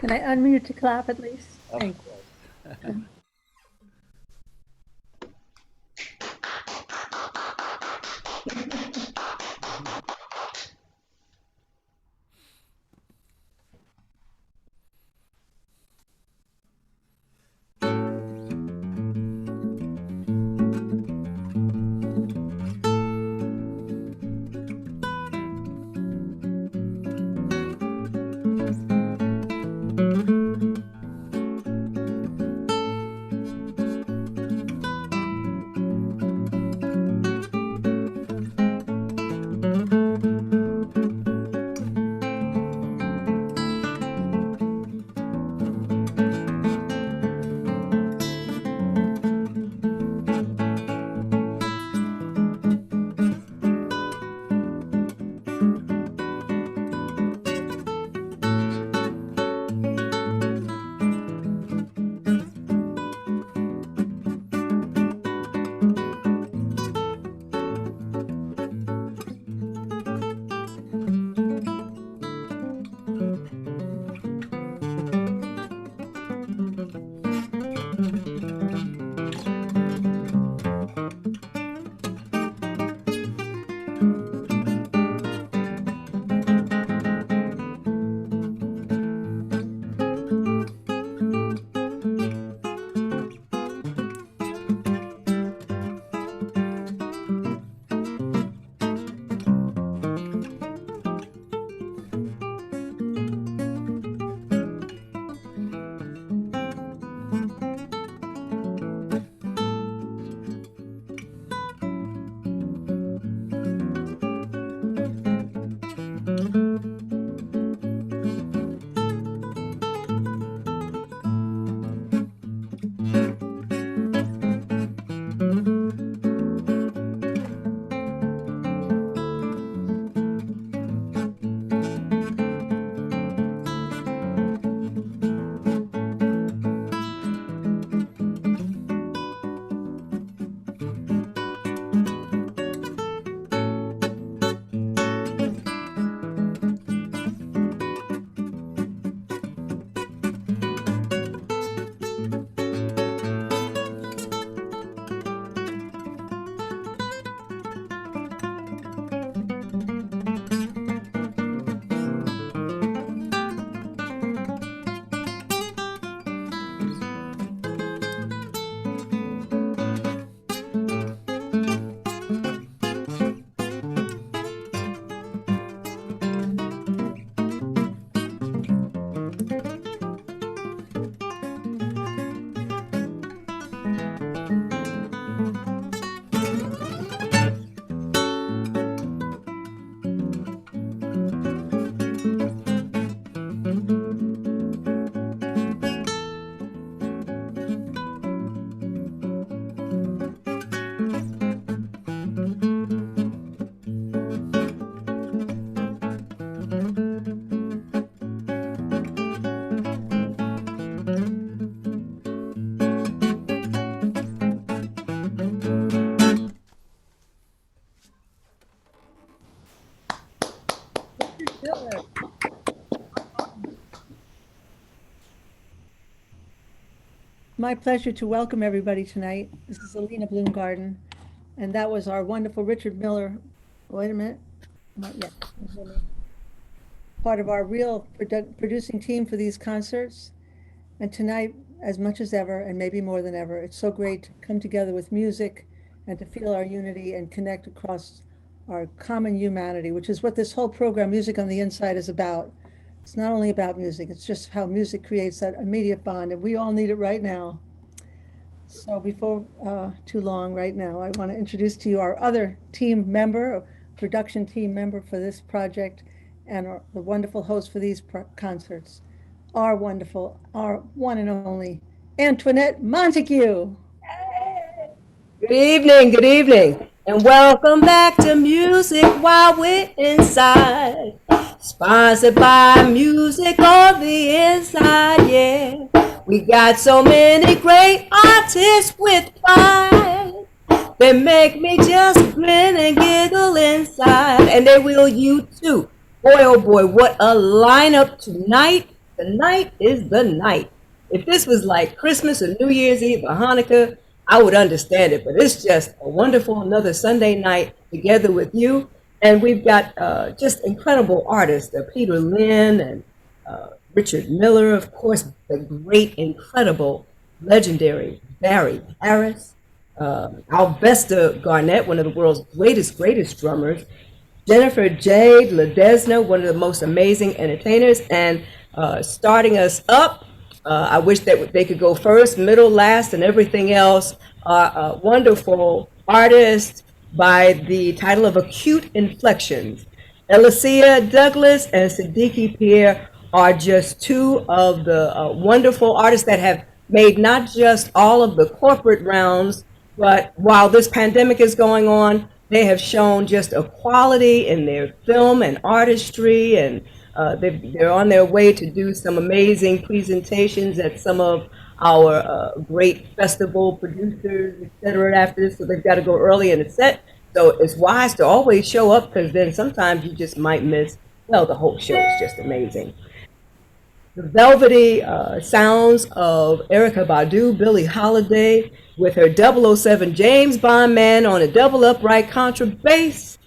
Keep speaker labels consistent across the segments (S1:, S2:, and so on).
S1: Can I unmute to clap at least? Thank you. My pleasure to welcome everybody tonight. This is Alina Bloomgarden, and that was our wonderful Richard Miller. Wait a minute. Not yet. Part of our real producing team for these concerts. And tonight, as much as ever, and maybe more than ever, it's so great to come together with music and to feel our unity and connect across our common humanity, which is what this whole program, Music on the Inside, is about. It's not only about music, it's just how music creates that immediate bond, and we all need it right now. So before too long, right now, I want to introduce to you our other team member production team member for this project and the wonderful host for these concerts. Our wonderful, our one and only Antoinette Montague.
S2: Good evening, and welcome back to Music While We're Inside. Sponsored by Music on the Inside, yeah. We got so many great artists with pride. They make me just grin and giggle inside, and they will you too. Boy, oh boy, what a lineup tonight. Tonight is the night. If this was like Christmas or New Year's Eve or Hanukkah, I would understand it, but it's just a wonderful another Sunday night together with you. And we've got just incredible artists, Peter Lynn and Richard Miller, of course, the great, incredible, legendary Barry Harris, Alvesta Garnett, one of the world's greatest drummers, Jennifer Jade Ledesma, one of the most amazing entertainers, and starting us up, I wish that they could go first, middle, last, and everything else, are wonderful artists by the title of Acute Inflections. Elicia Douglas and Siddiqui Pierre are just two of the wonderful artists that have made not just all of the corporate rounds, but while this pandemic is going on, they have shown just a quality in their film and artistry, and they're on their way to do some amazing presentations at some of our great festival producers, etc. after this, so they've got to go early in the set. So it's wise to always show up, because then sometimes you just might miss, well, the whole show is just amazing. The velvety sounds of Erykah Badu, Billie Holiday, with her 007 James Bond man on a double upright contrabass.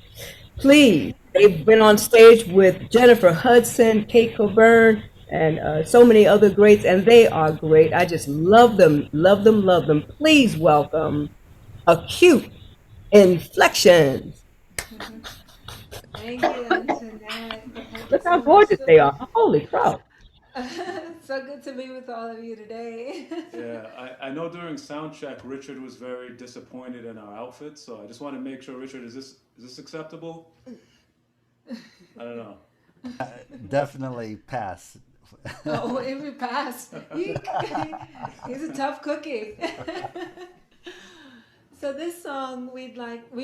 S2: Please, they've been on stage with Jennifer Hudson, Kate Coburn, and so many other greats, and they are great. I just love them, love them, love them. Please welcome Acute Inflections.
S3: Thank you, Antoinette.
S2: Look how gorgeous they are. Holy crow.
S3: So good to be with all of you today.
S4: Yeah, I know during sound check, Richard was very disappointed in our outfits, so I just want to make sure, Richard, is this acceptable? I don't know.
S5: Definitely pass.
S3: Oh, if we pass, he's a tough cookie. So this song we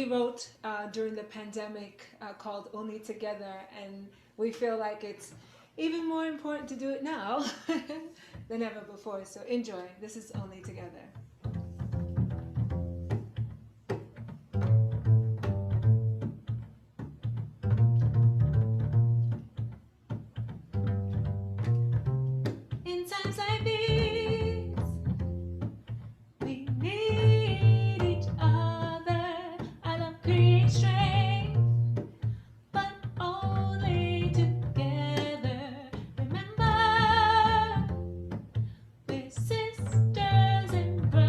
S3: wrote during the pandemic called "Only Together," and we feel like it's even more important to do it now than ever before. So enjoy. This is "Only Together." In times like these, we need each other. I love create strength, but only together. Remember, we're sisters and brothers.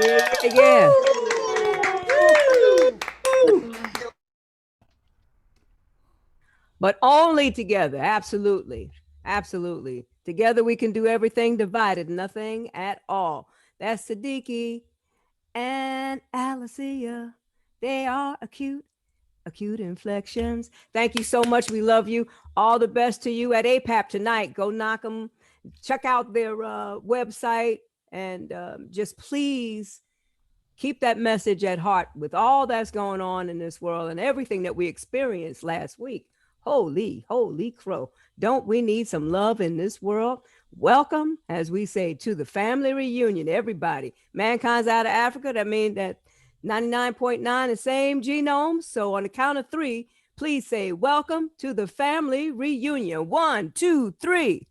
S2: Yeah. But only together. Absolutely. Absolutely. Together we can do everything, divided, nothing at all. That's Siddiqui and Alicia. They are acute inflections. Thank you so much. We love you. All the best to you at APAP tonight. Go knock them. Check out their website and just please keep that message at heart with all that's going on in this world and everything that we experienced last week. Holy crow. Don't we need some love in this world? Welcome, as we say, to the family reunion, everybody. Mankind's out of Africa. That means that 99.9 the same genome. So on the count of three, please say, welcome to the family reunion. 1, 2, 3.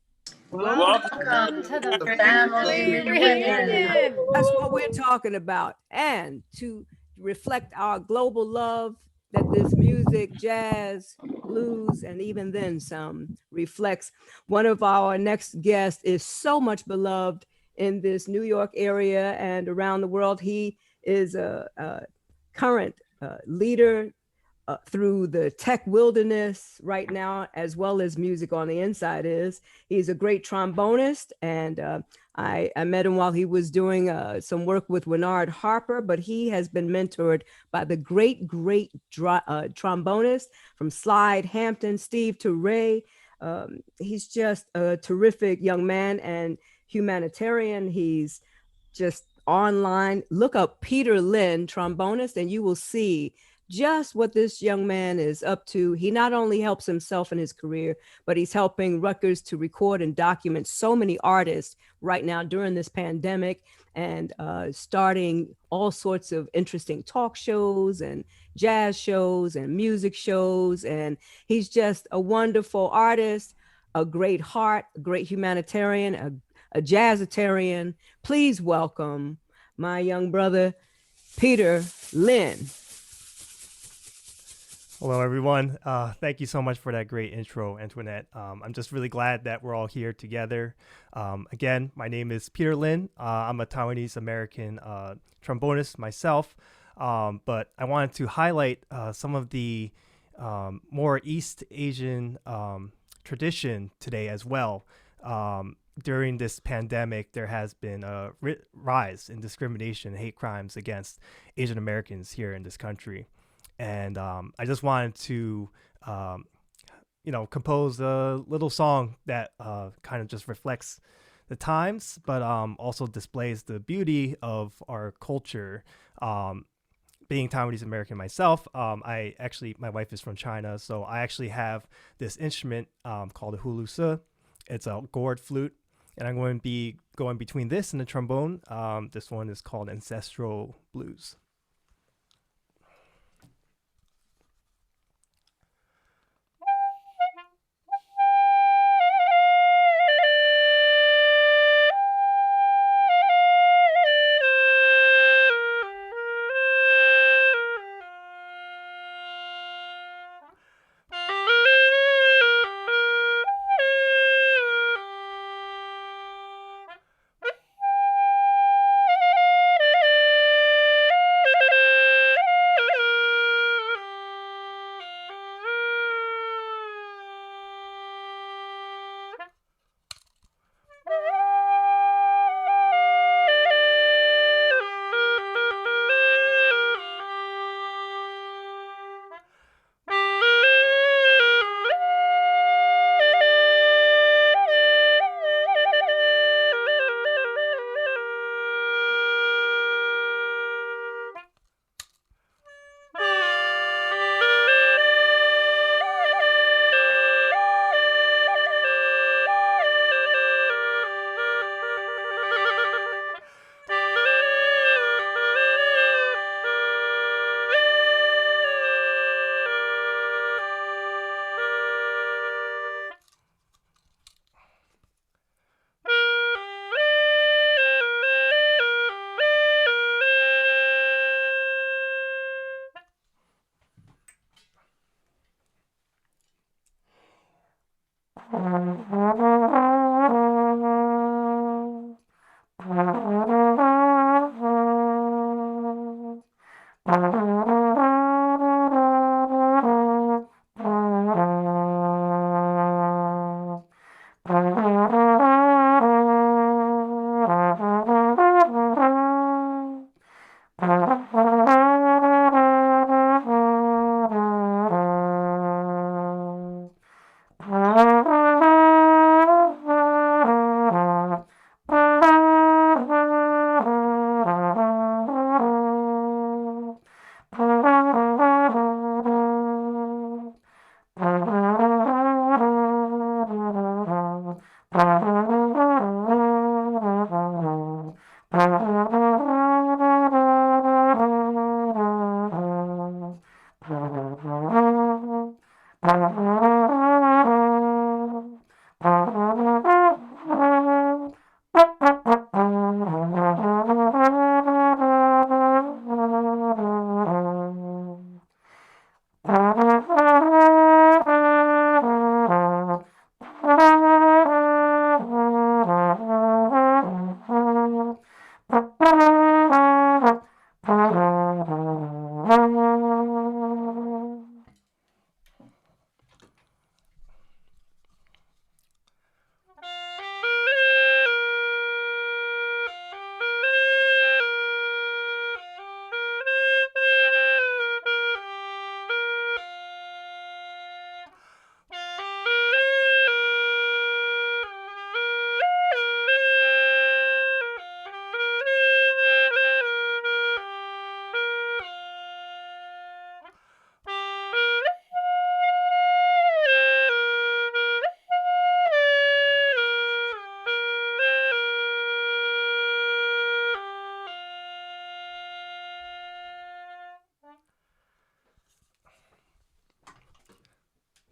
S6: Welcome to the family reunion.
S2: That's what we're talking about. And to reflect our global love that this music, jazz, blues, and even then some reflects. One of our next guests is so much beloved in this New York area and around the world. He is a current leader through the tech wilderness right now, as well as music on the inside is. He's a great trombonist, and I met him while he was doing some work with Winard Harper, but he has been mentored by the great trombonist from Slide Hampton, Steve Turre. He's just a terrific young man and humanitarian. He's just online. Look up Peter Lynn, trombonist, and you will see just what this young man is up to. He not only helps himself in his career, but he's helping Rutgers to record and document so many artists right now during this pandemic, and starting all sorts of interesting talk shows and jazz shows and music shows. And he's just a wonderful artist, a great heart, a great humanitarian, a jazzitarian. Please welcome my young brother, Peter Lynn.
S7: Hello, everyone. Thank you so much for that great intro, Antoinette. I'm just really glad that we're all here together. Again, my name is Peter Lynn. I'm a Taiwanese American trombonist myself, but I wanted to highlight some of the more East Asian tradition today as well. During this pandemic, there has been a rise in discrimination and hate crimes against Asian Americans here in this country. And I just wanted to, compose a little song that kind of just reflects the times, but also displays the beauty of our culture. Being Taiwanese American myself, my wife is from China, so I actually have this instrument called the hulusa. It's a gourd flute, and I'm going to be going between this and the trombone. This one is called Ancestral Blues. Thank you.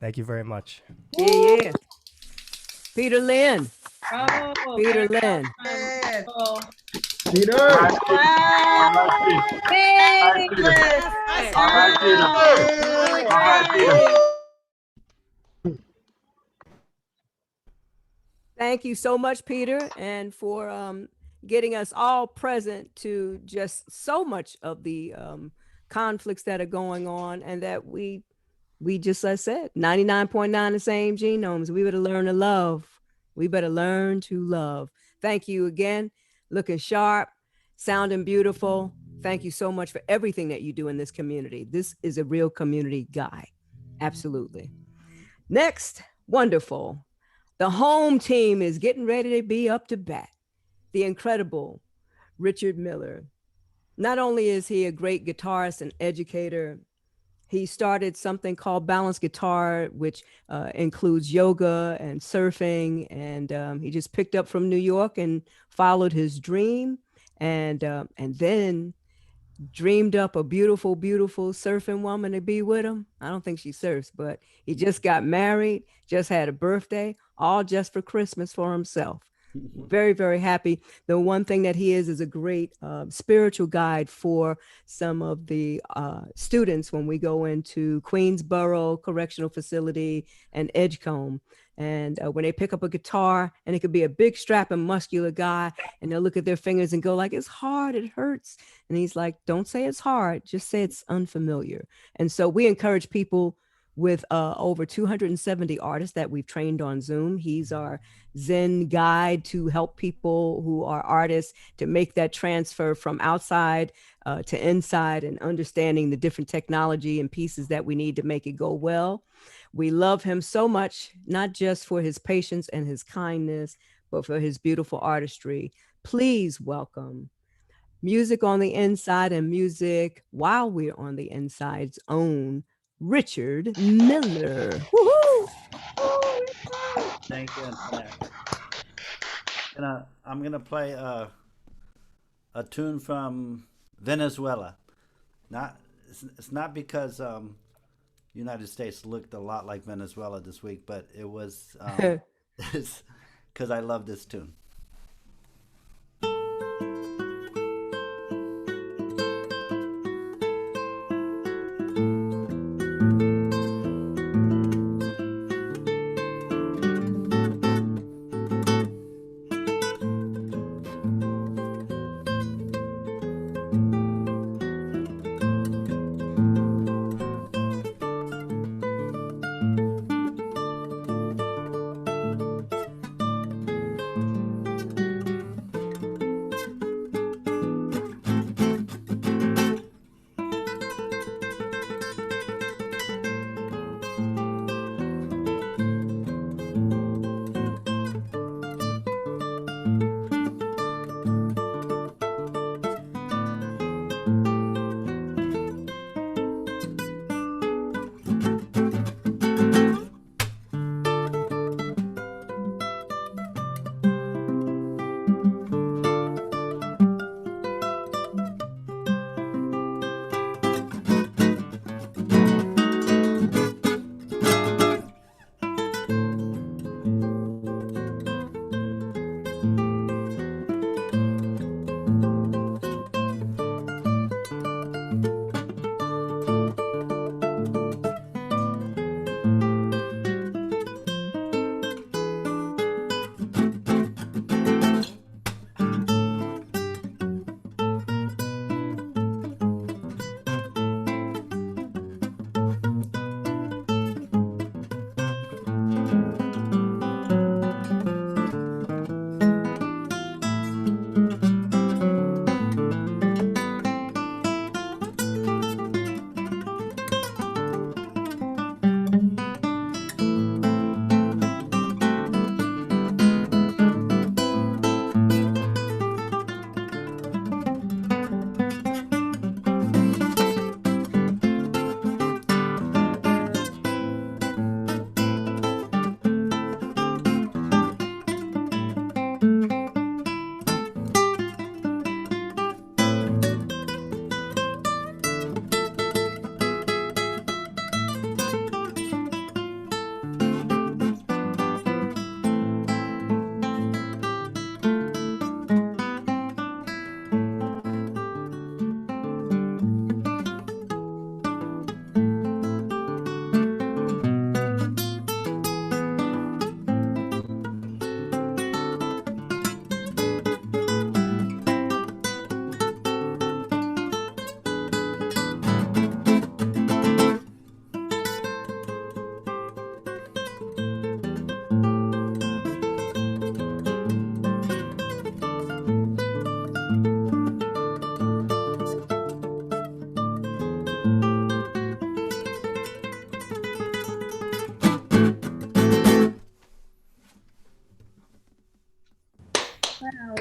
S7: Thank you very much.
S2: Yeah. Peter Lynn.
S6: Bravo.
S2: Peter Lynn.
S6: Oh,
S8: Peter.
S6: wow. Big lift. Really great.
S2: Thank you so much, Peter, and for getting us all present to just so much of the conflicts that are going on, and that we just, as I said, 99.9 the same genomes. We better learn to love. We better learn to love. Thank you again. Looking sharp, sounding beautiful. Thank you so much for everything that you do in this community. This is a real community guy. Absolutely. Next, wonderful. The home team is getting ready to be up to bat. The incredible Richard Miller. Not only is he a great guitarist and educator, he started something called Balance Guitar, which includes yoga and surfing. And he just picked up from New York and followed his dream, and then dreamed up a beautiful, beautiful surfing woman to be with him. I don't think she surfs, but he just got married, just had a birthday, all just for Christmas for himself. Very, very happy. The one thing that he is a great spiritual guide for some of the students when we go into Queensboro Correctional Facility and Edgecombe. And when they pick up a guitar, and it could be a big strapping muscular guy, and they'll look at their fingers and go like, it's hard, it hurts. And he's like, don't say it's hard, just say it's unfamiliar. And so we encourage people with over 270 artists that we've trained on Zoom. He's our Zen guide to help people who are artists to make that transfer from outside to inside, and understanding the different technology and pieces that we need to make it go well. We love him so much, not just for his patience and his kindness, but for his beautiful artistry. Please welcome Music on the Inside and Music While We're on the Inside's own Richard Miller. Woohoo!
S5: Thank you, Antoinette. I'm gonna play a tune from Venezuela. It's not because United States looked a lot like Venezuela this week, but it was it's because I love this tune.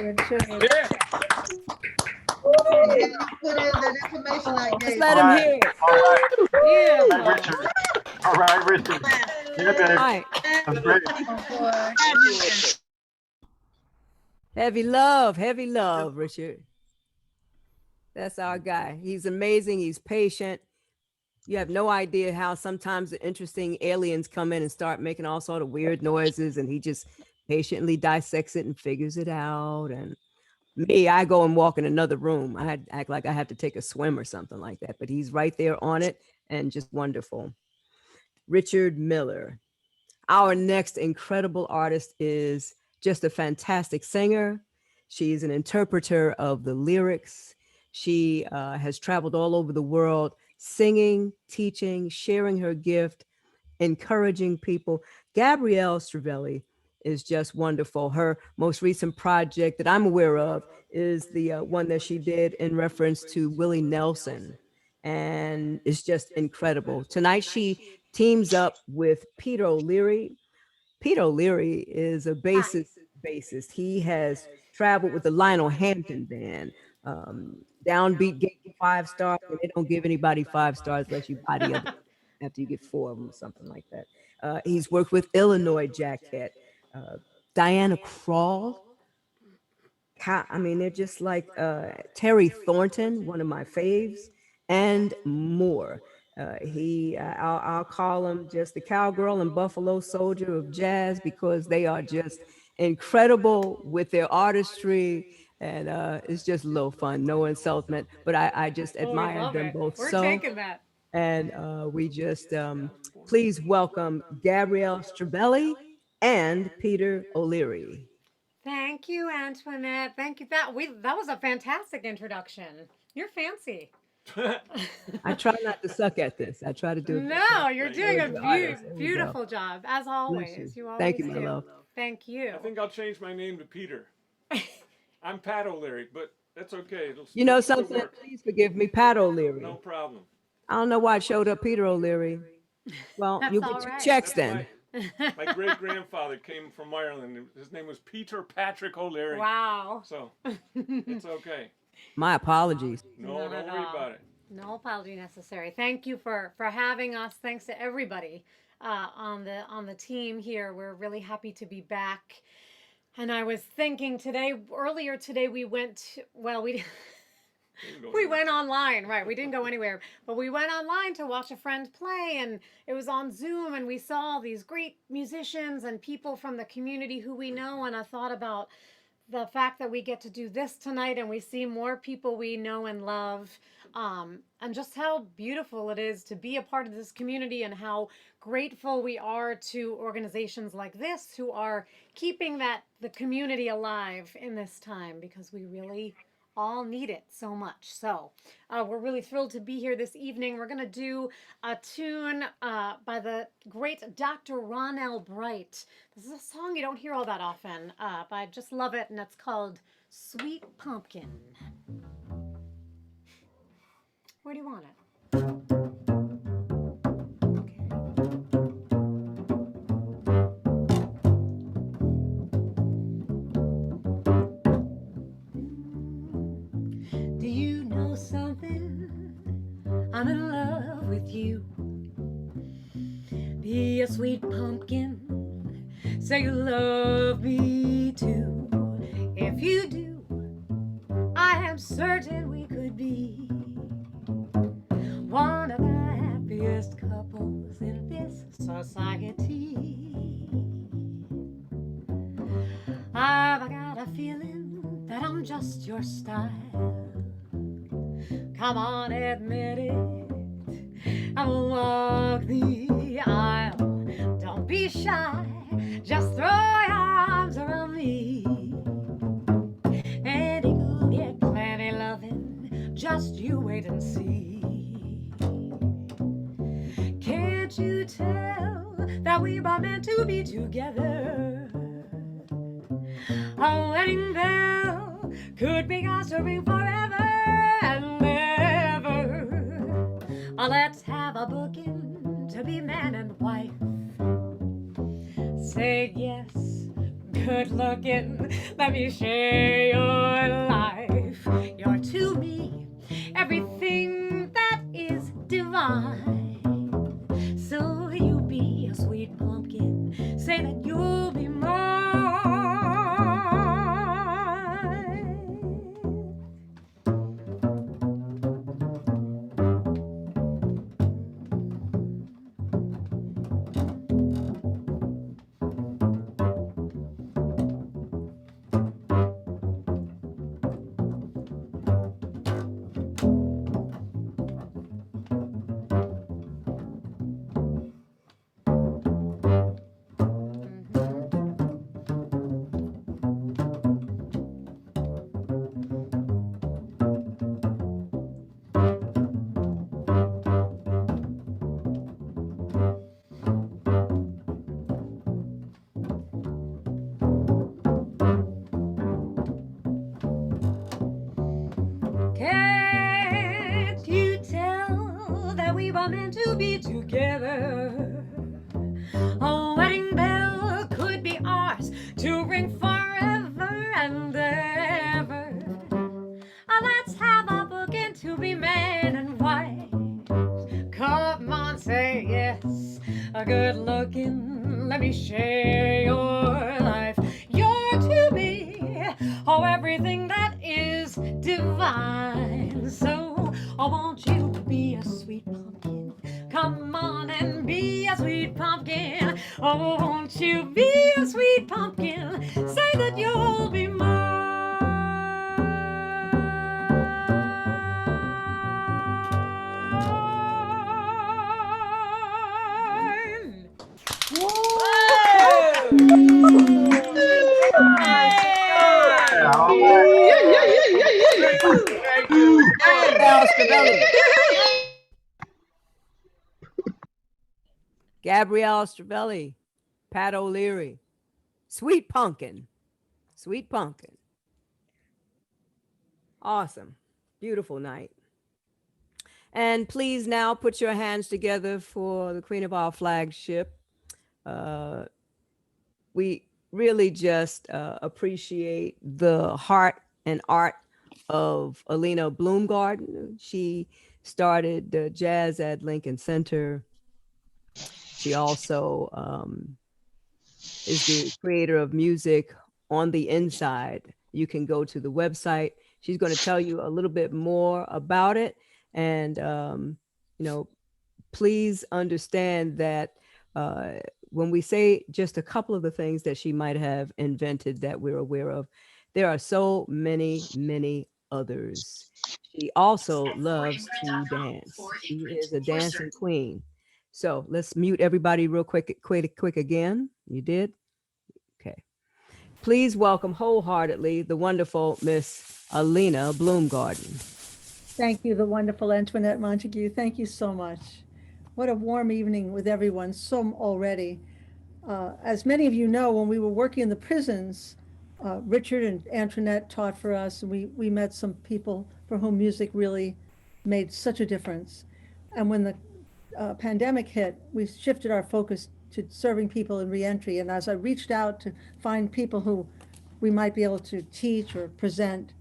S1: Richard.
S6: Yeah, you put in the information I
S2: Just
S6: gave.
S2: let
S6: you.
S2: him hear it.
S6: All right,
S8: Beautiful.
S6: Richard. All right, Richard. Yeah, baby.
S2: All right.
S6: That's great.
S2: Heavy love, Richard. That's our guy. He's amazing. He's patient. You have no idea how sometimes the interesting aliens come in and start making all sort of weird noises, and he just patiently dissects it and figures it out. And me, I go and walk in another room. I had act like I have to take a swim or something like that, but he's right there on it and just wonderful. Richard Miller. Our next incredible artist is just a fantastic singer. She's an interpreter of the lyrics. She has traveled all over the world singing, teaching, sharing her gift, encouraging people. Gabrielle Stravelli is just wonderful. Her most recent project that I'm aware of is the one that she did in reference to Willie Nelson. And it's just incredible. Tonight she teams up with Peter O'Leary. Peter O'Leary is a bassist. He has traveled with the Lionel Hampton band. Downbeat gave you 5 stars, and they don't give anybody 5 stars unless you buy the other after you get 4 of them or something like that. He's worked with Illinois Jacket, Diana Krall. I mean, they're just like Terry Thornton, one of my faves, and more. I'll call him just the cowgirl and buffalo soldier of jazz because they are just incredible with their artistry, and it's just a little fun. No insultment, but I just admire them both.
S8: We're
S2: so
S8: taking that.
S2: and we just please welcome Gabrielle Stravelli and Peter O'Leary.
S8: Thank you, Antoinette. Thank you. That was a fantastic introduction. You're fancy.
S2: I try not to suck at this. I try to do it.
S8: No, you're doing a
S2: Good artist. There we go.
S8: beautiful job, as always. You always
S2: Thank you, my
S8: do.
S2: love.
S8: Thank you.
S9: I think I'll change my name to Peter. I'm Pat O'Leary, but that's okay.
S2: You know
S9: it'll
S2: something?
S9: work.
S2: Please forgive me, Pat O'Leary.
S9: No problem.
S2: I don't know why it showed up Peter O'Leary. Well,
S8: That's
S2: you
S8: all
S2: get your
S8: right.
S2: checks then.
S9: My great grandfather came from Ireland. His name was Peter Patrick O'Leary.
S8: Wow.
S9: So it's okay.
S2: My apologies.
S9: No,
S8: Not
S9: don't
S8: at
S9: worry
S8: all.
S9: about it.
S8: No apology necessary. Thank you for having us. Thanks to everybody on the team here. We're really happy to be back. And I was thinking earlier today, we went. Well, we went online, right? We didn't go anywhere, but we went online to watch a friend play, and it was on Zoom, and we saw all these great musicians and people from the community who we know. And I thought about the fact that we get to do this tonight, and we see more people we know and love, and just how beautiful it is to be a part of this community, and how grateful we are to organizations like this who are keeping the community alive in this time, because we really all need it so much. So we're really thrilled to be here this evening. We're going to do a tune by the great Dr. Ronell Bright. This is a song you don't hear all that often, but I just love it, and it's called Sweet Pumpkin. Where do you want it? Do you know something? I'm in love with you. Be a sweet pumpkin, say you love me too. If you do, I am certain we could be one of the happiest couples in this society. I've got a feeling that I'm just your style. Come on, admit it. I will walk the aisle. Don't be shy. Just throw your arms around me. And you'll get plenty loving. Just you wait and see. Can't you tell that we were meant to be together? A wedding bell could be ours to ring forever and ever. Let's have a booking to be man and wife. Say yes, good looking. Let me share your life. You're to me everything that is divine. So you be a sweet pumpkin. Say that you'll be mine. Can't you tell that we were meant to be together? A wedding bell could be ours to ring forever and ever. Let's have a bookend to be man and wife. Come on, say yes. A good looking, let me share your life. You're to me, oh, everything that is divine. So I want you to be a sweet pumpkin. Come on and be a sweet pumpkin. Oh, won't you be a sweet pumpkin? Say that you'll be mine.
S2: Gabrielle Stravelli, Pat O'Leary, Sweet Pumpkin, Sweet Pumpkin. Awesome. Beautiful night. And please now put your hands together for the queen of our flagship. We really just appreciate the heart and art of Alina Bloomgarden. She started jazz at Lincoln Center. She also is the creator of music on the inside. You can go to the website. She's going to tell you a little bit more about it. And, please understand that when we say just a couple of the things that she might have invented that we're aware of, there are so many, many others. She also loves to dance. She is a dancing queen. So let's mute everybody real quick again. You did? Okay. Please welcome wholeheartedly the wonderful Miss Alina Bloomgarden.
S1: Thank you, the wonderful Antoinette Montague. Thank you so much. What a warm evening with everyone, so already. As many of you know, when we were working in the prisons, Richard and Antoinette taught for us, and we met some people for whom music really made such a difference. And when the pandemic hit, we shifted our focus to serving people in reentry. And as I reached out to find people who we might be able to teach or present,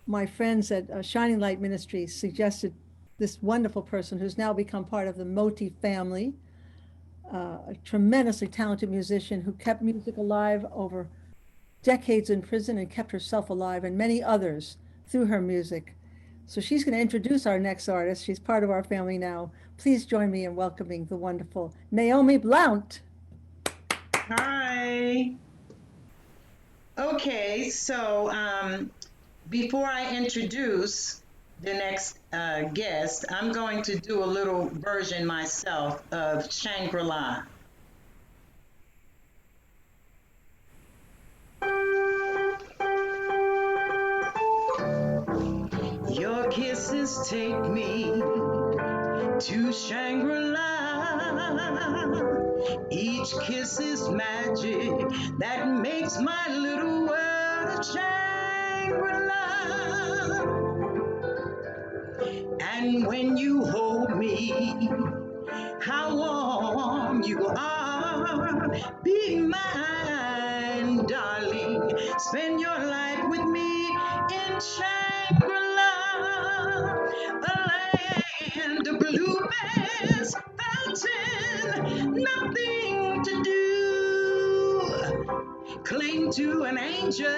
S1: my friends at Shining Light Ministries suggested this wonderful person who's now become part of the Moti family, a tremendously talented musician who kept music alive over decades in prison and kept herself alive and many others through her music. So she's going to introduce our next artist. She's part of our family now. Please join me in welcoming the wonderful Naomi Blount.
S6: Hi. Okay, so before I introduce the next guest, I'm going to do a little version myself of Shangri-La. Your kisses take me to Shangri-La. Each kiss is magic that makes my little world a Shangri-La. And when you hold me, how warm you are. Be mine, darling. Spend your life with me in Shangri-La, a land of bluebirds, fountain, nothing to do. Cling to an angel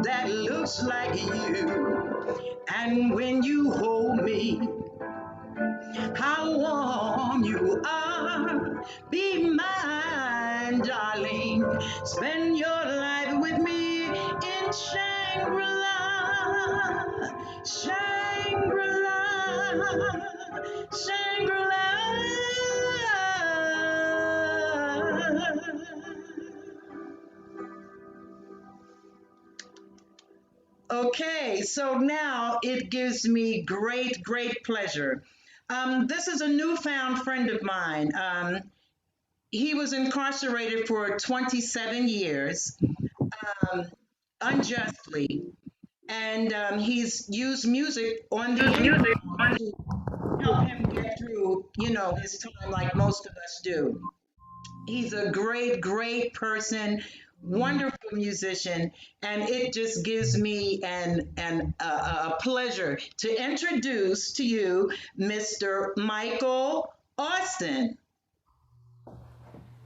S6: that looks like you. And when you hold me, how warm you are. Be mine, darling. Spend your life with me in Shangri-La. Shangri-La. Shangri-La. Okay, so now it gives me great pleasure. This is a newfound friend of mine. He was incarcerated for 27 years, unjustly, and he's used music on the internet to help him get through, his time like most of us do. He's a great person, wonderful musician, and it just gives me a pleasure to introduce to you Mr. Michael Austin.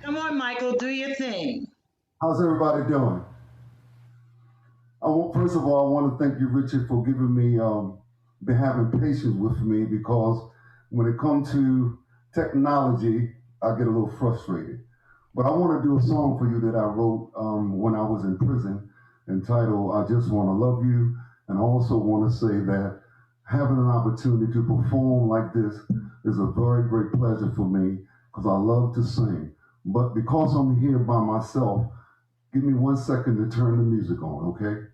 S6: Come on, Michael, do your thing.
S10: How's everybody doing? First of all, I want to thank you, Richard, for giving me, been having patience with me, because when it comes to technology, I get a little frustrated. But I want to do a song for you that I wrote when I was in prison, entitled I Just Want to Love You. And I also want to say that having an opportunity to perform like this is a very great pleasure for me, because I love to sing. But because I'm here by myself, give me 1 second to turn the music on, okay?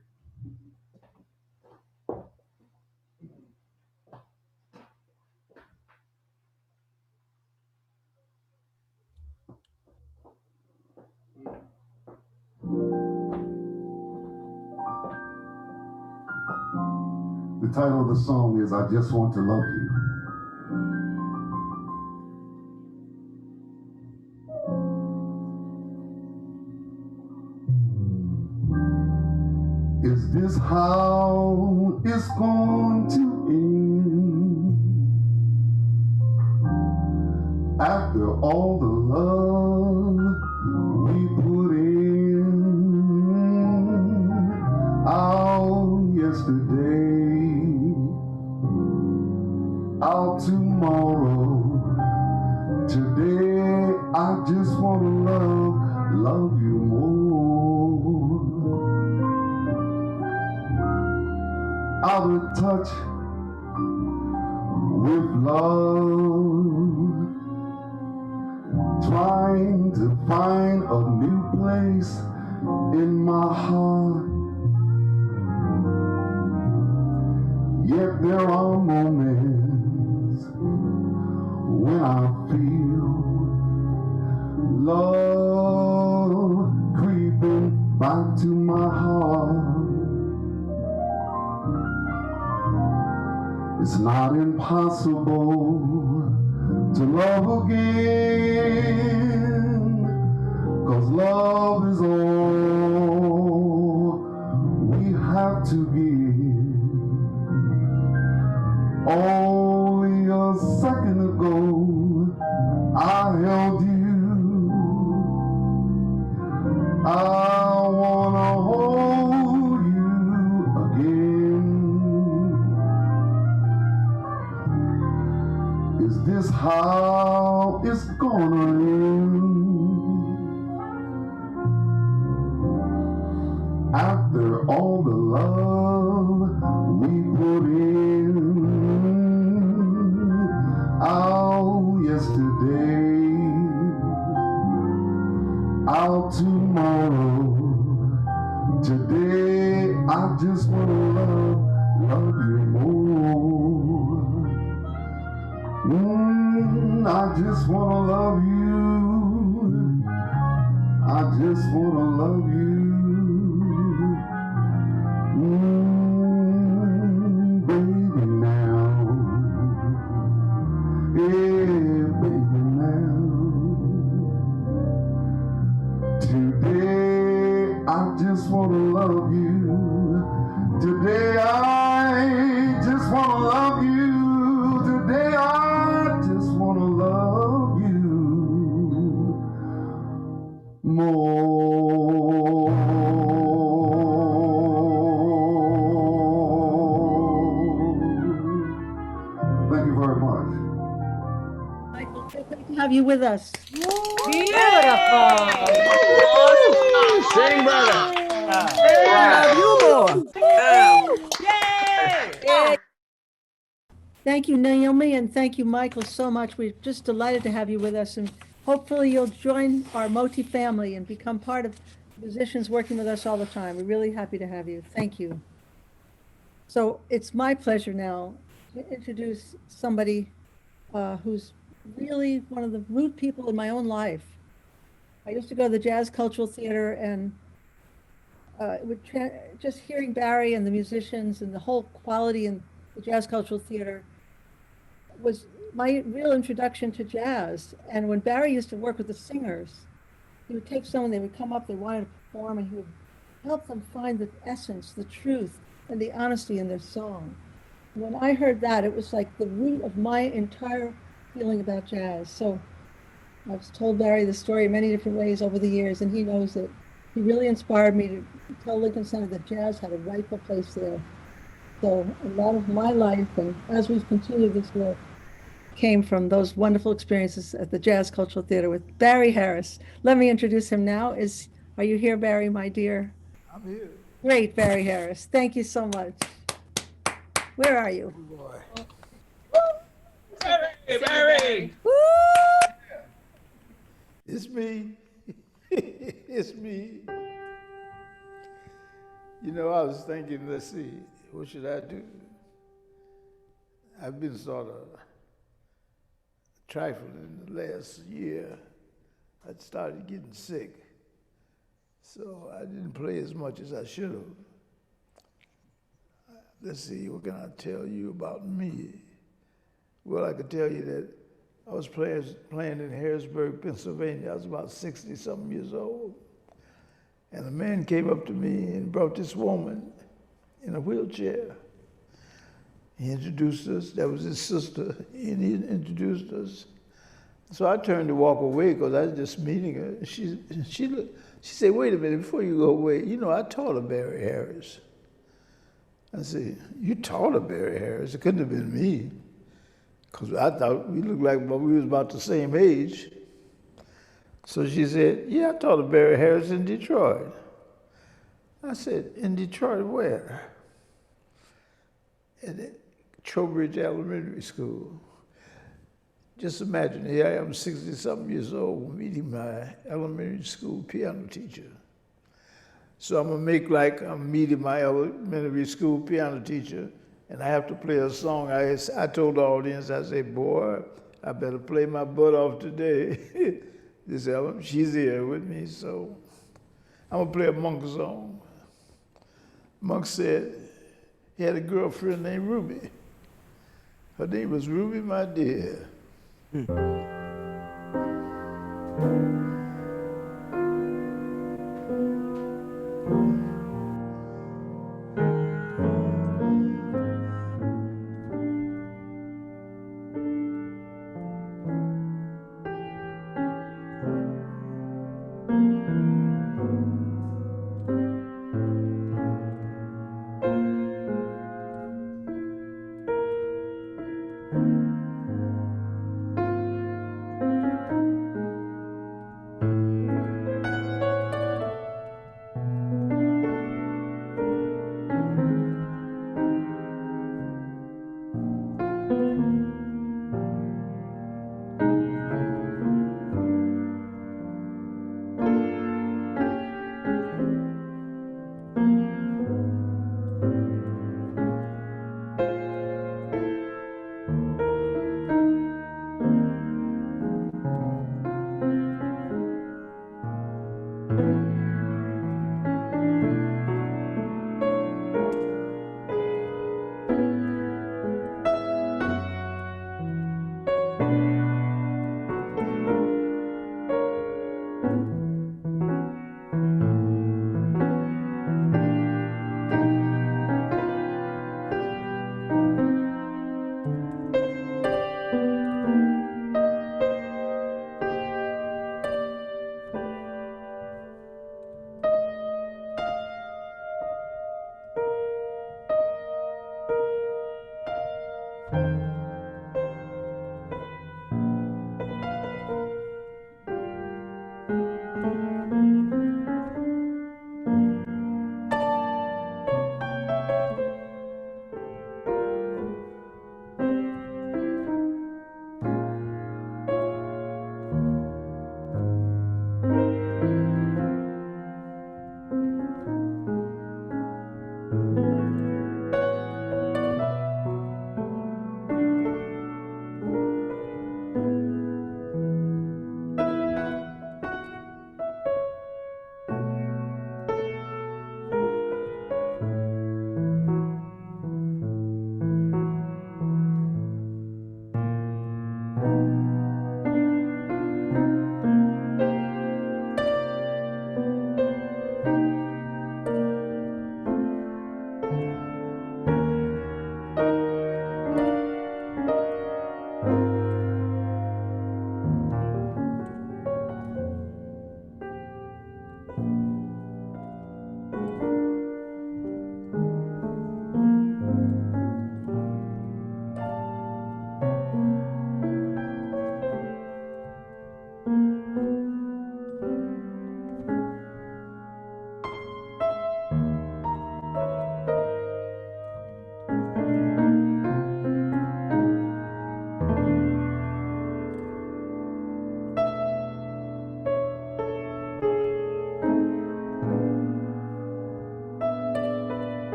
S10: The title of the song is I Just Want to Love You. Is this how it's going to end? After all the love we put in, out yesterday, out tomorrow, today I just want to love you more. Out of touch with love, trying to find a new place in my heart. Yet there are moments when I feel love creeping back to my heart. It's not impossible to love again, 'cause love is all we have to give. Only a second ago, I held you. I wanna hold you again. Is this how it's gonna end? After all the love we put in, out yesterday, out tomorrow, today I just wanna love you more. I just wanna love you. I just wanna love you. Baby now. Yeah, baby now. Today I just wanna love you. Today I just wanna love you. Today I just wanna love you more. Thank you very much.
S1: Michael, so great to have you with us.
S2: Beautiful.
S11: Sing, brother.
S1: Thank you, Naomi, and thank you, Michael, so much. We're just delighted to have you with us, and hopefully you'll join our Moti family and become part of musicians working with us all the time. We're really happy to have you. Thank you. So it's my pleasure now to introduce somebody who's really one of the root people in my own life. I used to go to the Jazz Cultural Theater, and just hearing Barry and the musicians and the whole quality in the Jazz Cultural Theater was my real introduction to jazz. And when Barry used to work with the singers, he would take someone, they would come up, they wanted to perform, and he would help them find the essence, the truth, and the honesty in their song. When I heard that, it was like the root of my entire feeling about jazz. So I've told Barry the story in many different ways over the years, and he knows that he really inspired me to tell Lincoln Center that jazz had a rightful place there. So a lot of my life, and as we've continued this work, came from those wonderful experiences at the Jazz Cultural Theater with Barry Harris. Let me introduce him now. Are you here, Barry, my dear?
S11: I'm here.
S1: Great, Barry Harris. Thank you so much. Where are you?
S11: Barry, Barry.
S1: Woo!
S11: It's me. It's me. You know, I was thinking, let's see, what should I do? I've been sort of trifling the last year. I started getting sick, so I didn't play as much as I should have. Let's see, what can I tell you about me? Well, I could tell you that I was playing in Harrisburg, Pennsylvania. I was about 60-something years old. And a man came up to me and brought this woman in a wheelchair. He introduced us. That was his sister, and he introduced us. So I turned to walk away because I was just meeting her. She said, wait a minute, before you go away, you know, I taught her Barry Harris. I said, you taught her Barry Harris? It couldn't have been me. Because I thought we looked like we was about the same age. So she said, yeah, I taught her Barry Harris in Detroit. I said, in Detroit, where? At Trowbridge Elementary School. Just imagine, here I am 60-something years old meeting my elementary school piano teacher. So I'm gonna make like I'm meeting my elementary school piano teacher, and I have to play a song. I told the audience, I said, boy, I better play my butt off today. This Ellen, she's here with me, so I'm gonna play a Monk song. Monk said he had a girlfriend named Ruby. Her name was Ruby, my dear.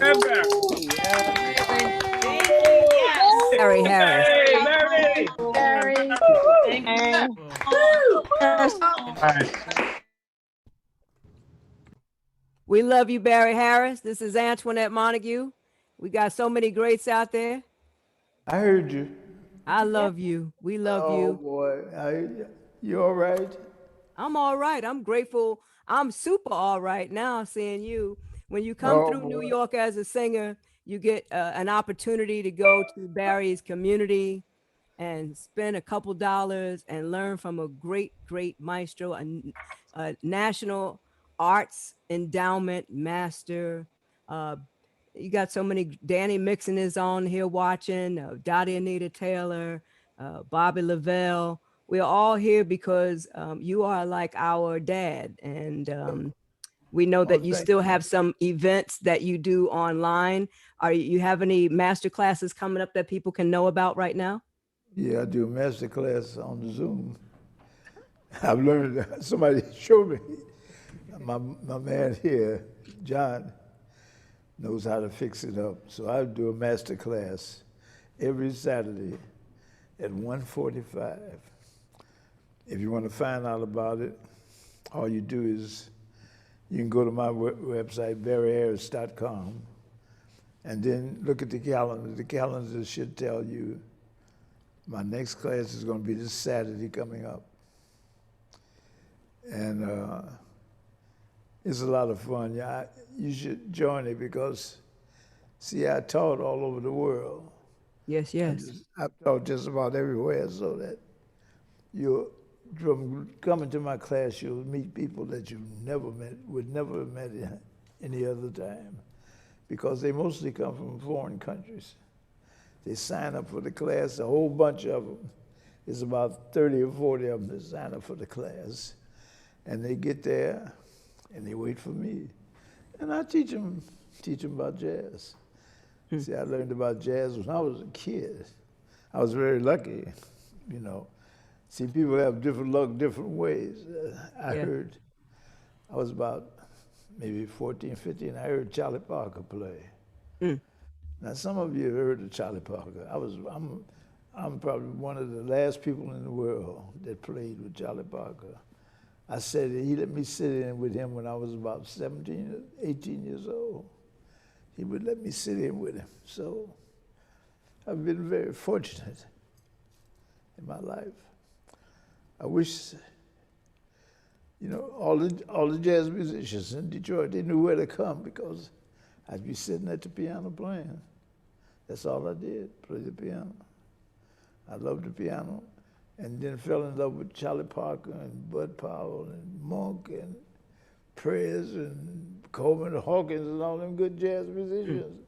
S9: And back.
S2: Barry Harris.
S9: Hey, Mary!
S2: We love you, Barry Harris. This is Antoinette Montague. We got so many greats out there.
S11: I heard you.
S2: I love you. We love
S11: Oh
S2: you.
S11: boy, you all right?
S2: I'm all right. I'm grateful. I'm super all right now seeing you. When you come
S11: Oh,
S2: through New
S11: boy.
S2: York as a singer, you get an opportunity to go to Barry's community and spend a couple dollars and learn from a great, great maestro, a national arts endowment master. You got so many. Danny Mixon is on here watching. Dottie Anita Taylor, Bobby Lavelle. We're all here because you are like our dad, and we know that you
S11: thank
S2: still have some events that you do online. You have any master classes coming up that people can know about right now?
S11: Yeah, I do a master class on Zoom. I've learned, somebody showed me. My man here, John, knows how to fix it up. So I do a master class every Saturday at 1:45. If you want to find out about it, all you do is you can go to my website, barryharris.com, and then look at the calendar. The calendar should tell you my next class is going to be this Saturday coming up. And it's a lot of fun. Yeah, you should join it because, see, I taught all over the world.
S2: Yes, yes.
S11: I've taught just about everywhere, so that from coming to my class, you'll meet people that you would never have met any other time, because they mostly come from foreign countries. They sign up for the class, a whole bunch of them. There's about 30 or 40 of them that sign up for the class. And they get there, and they wait for me. And I teach them about jazz. See, I learned about jazz when I was a kid. I was very lucky, you know. See, people have different luck different ways. I heard, I was about maybe 14, 15, I heard Charlie Parker play. Now, some of you have heard of Charlie Parker. I'm probably one of the last people in the world that played with Charlie Parker. I said he let me sit in with him when I was about 17, 18 years old. He would let me sit in with him. So I've been very fortunate in my life. I wish, you know, all the jazz musicians in Detroit, they knew where to come, because I'd be sitting at the piano playing. That's all I did, play the piano. I loved the piano, and then fell in love with Charlie Parker and Bud Powell and Monk and Prez and Coleman Hawkins and all them good jazz musicians.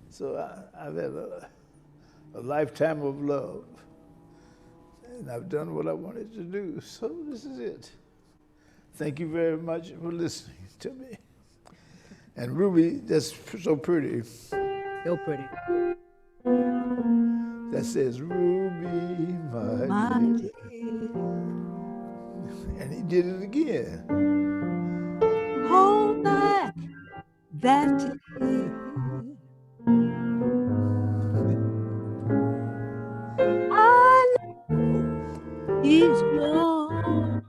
S11: So I've had a lifetime of love, and I've done what I wanted to do. So this is it. Thank you very much for listening to me. And Ruby, that's so pretty.
S2: So pretty.
S11: That says, Ruby, my dear. And he did it again.
S2: Hold back that tear. I know he's gone.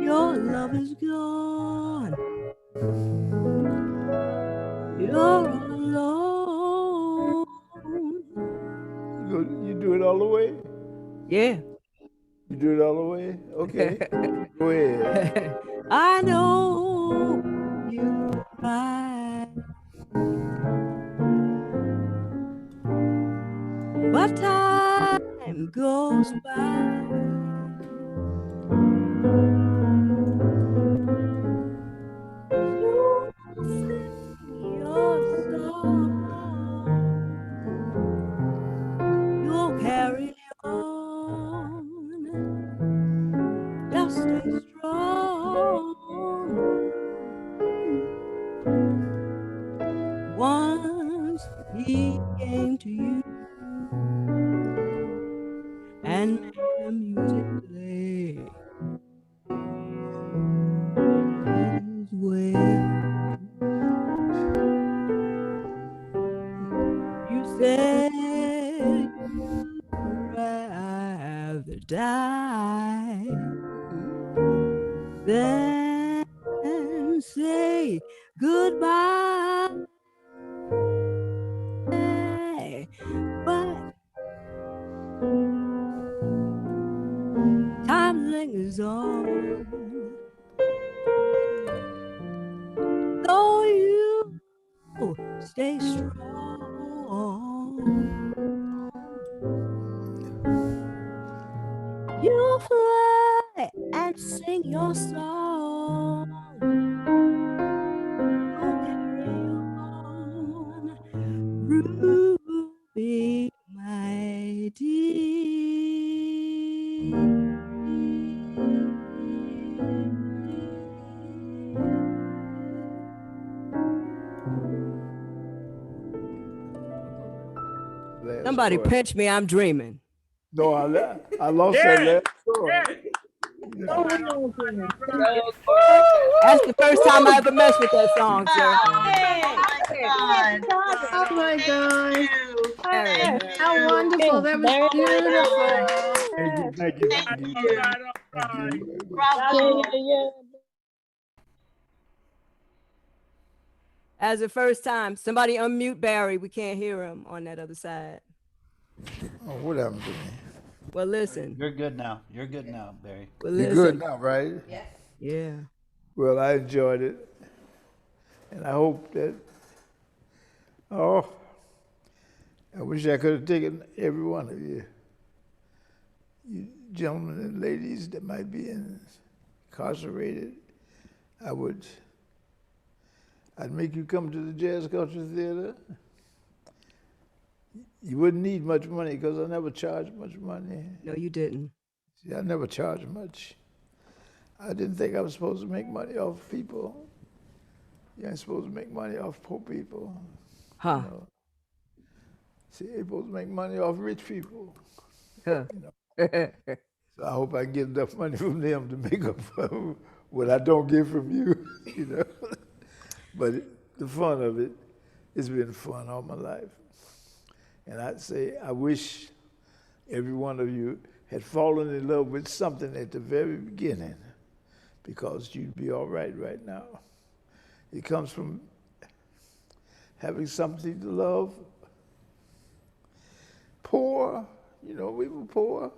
S2: Your love is gone. You're alone.
S11: You do it all the way?
S2: Yeah.
S11: You do it all the way? Okay. Go ahead.
S2: I know you're right, but time goes by. You sing your song, you'll carry on. Just stay strong. Once he came to you and made the music play his way. die, then say goodbye. But time lingers on, though you stay strong. You fly and sing your song. Oh, carry on, Ruby, my dear. Somebody pinch me, I'm dreaming.
S11: No, I lost that last chord.
S2: That's the first time I ever messed with that song, sir.
S8: Oh my God.
S2: Hey.
S8: How wonderful. That was beautiful.
S11: Thank you. Thank you.
S12: Bravo.
S2: As the first time, somebody unmute Barry. We can't hear him on that other side.
S11: Oh, what happened to me?
S2: Well, listen.
S5: You're good now. You're good now, Barry.
S2: Well,
S11: You're
S2: listen.
S11: good now, right?
S2: Yeah.
S11: Well, I enjoyed it. And I hope that, I wish I could have taken every one of you. You gentlemen and ladies that might be incarcerated, I'd make you come to the Jazz Culture Theater. You wouldn't need much money because I never charged much money.
S2: No, you didn't.
S11: See, I never charged much. I didn't think I was supposed to make money off people. You ain't supposed to make money off poor people.
S2: Huh.
S11: You know? See, you're supposed to make money off rich people.
S2: Huh.
S11: You know? So I hope I can get enough money from them to make up for what I don't get from you, you know. But the fun of it, it's been fun all my life. And I'd say I wish every one of you had fallen in love with something at the very beginning, because you'd be all right now. It comes from having something to love. Poor, you know, we were poor.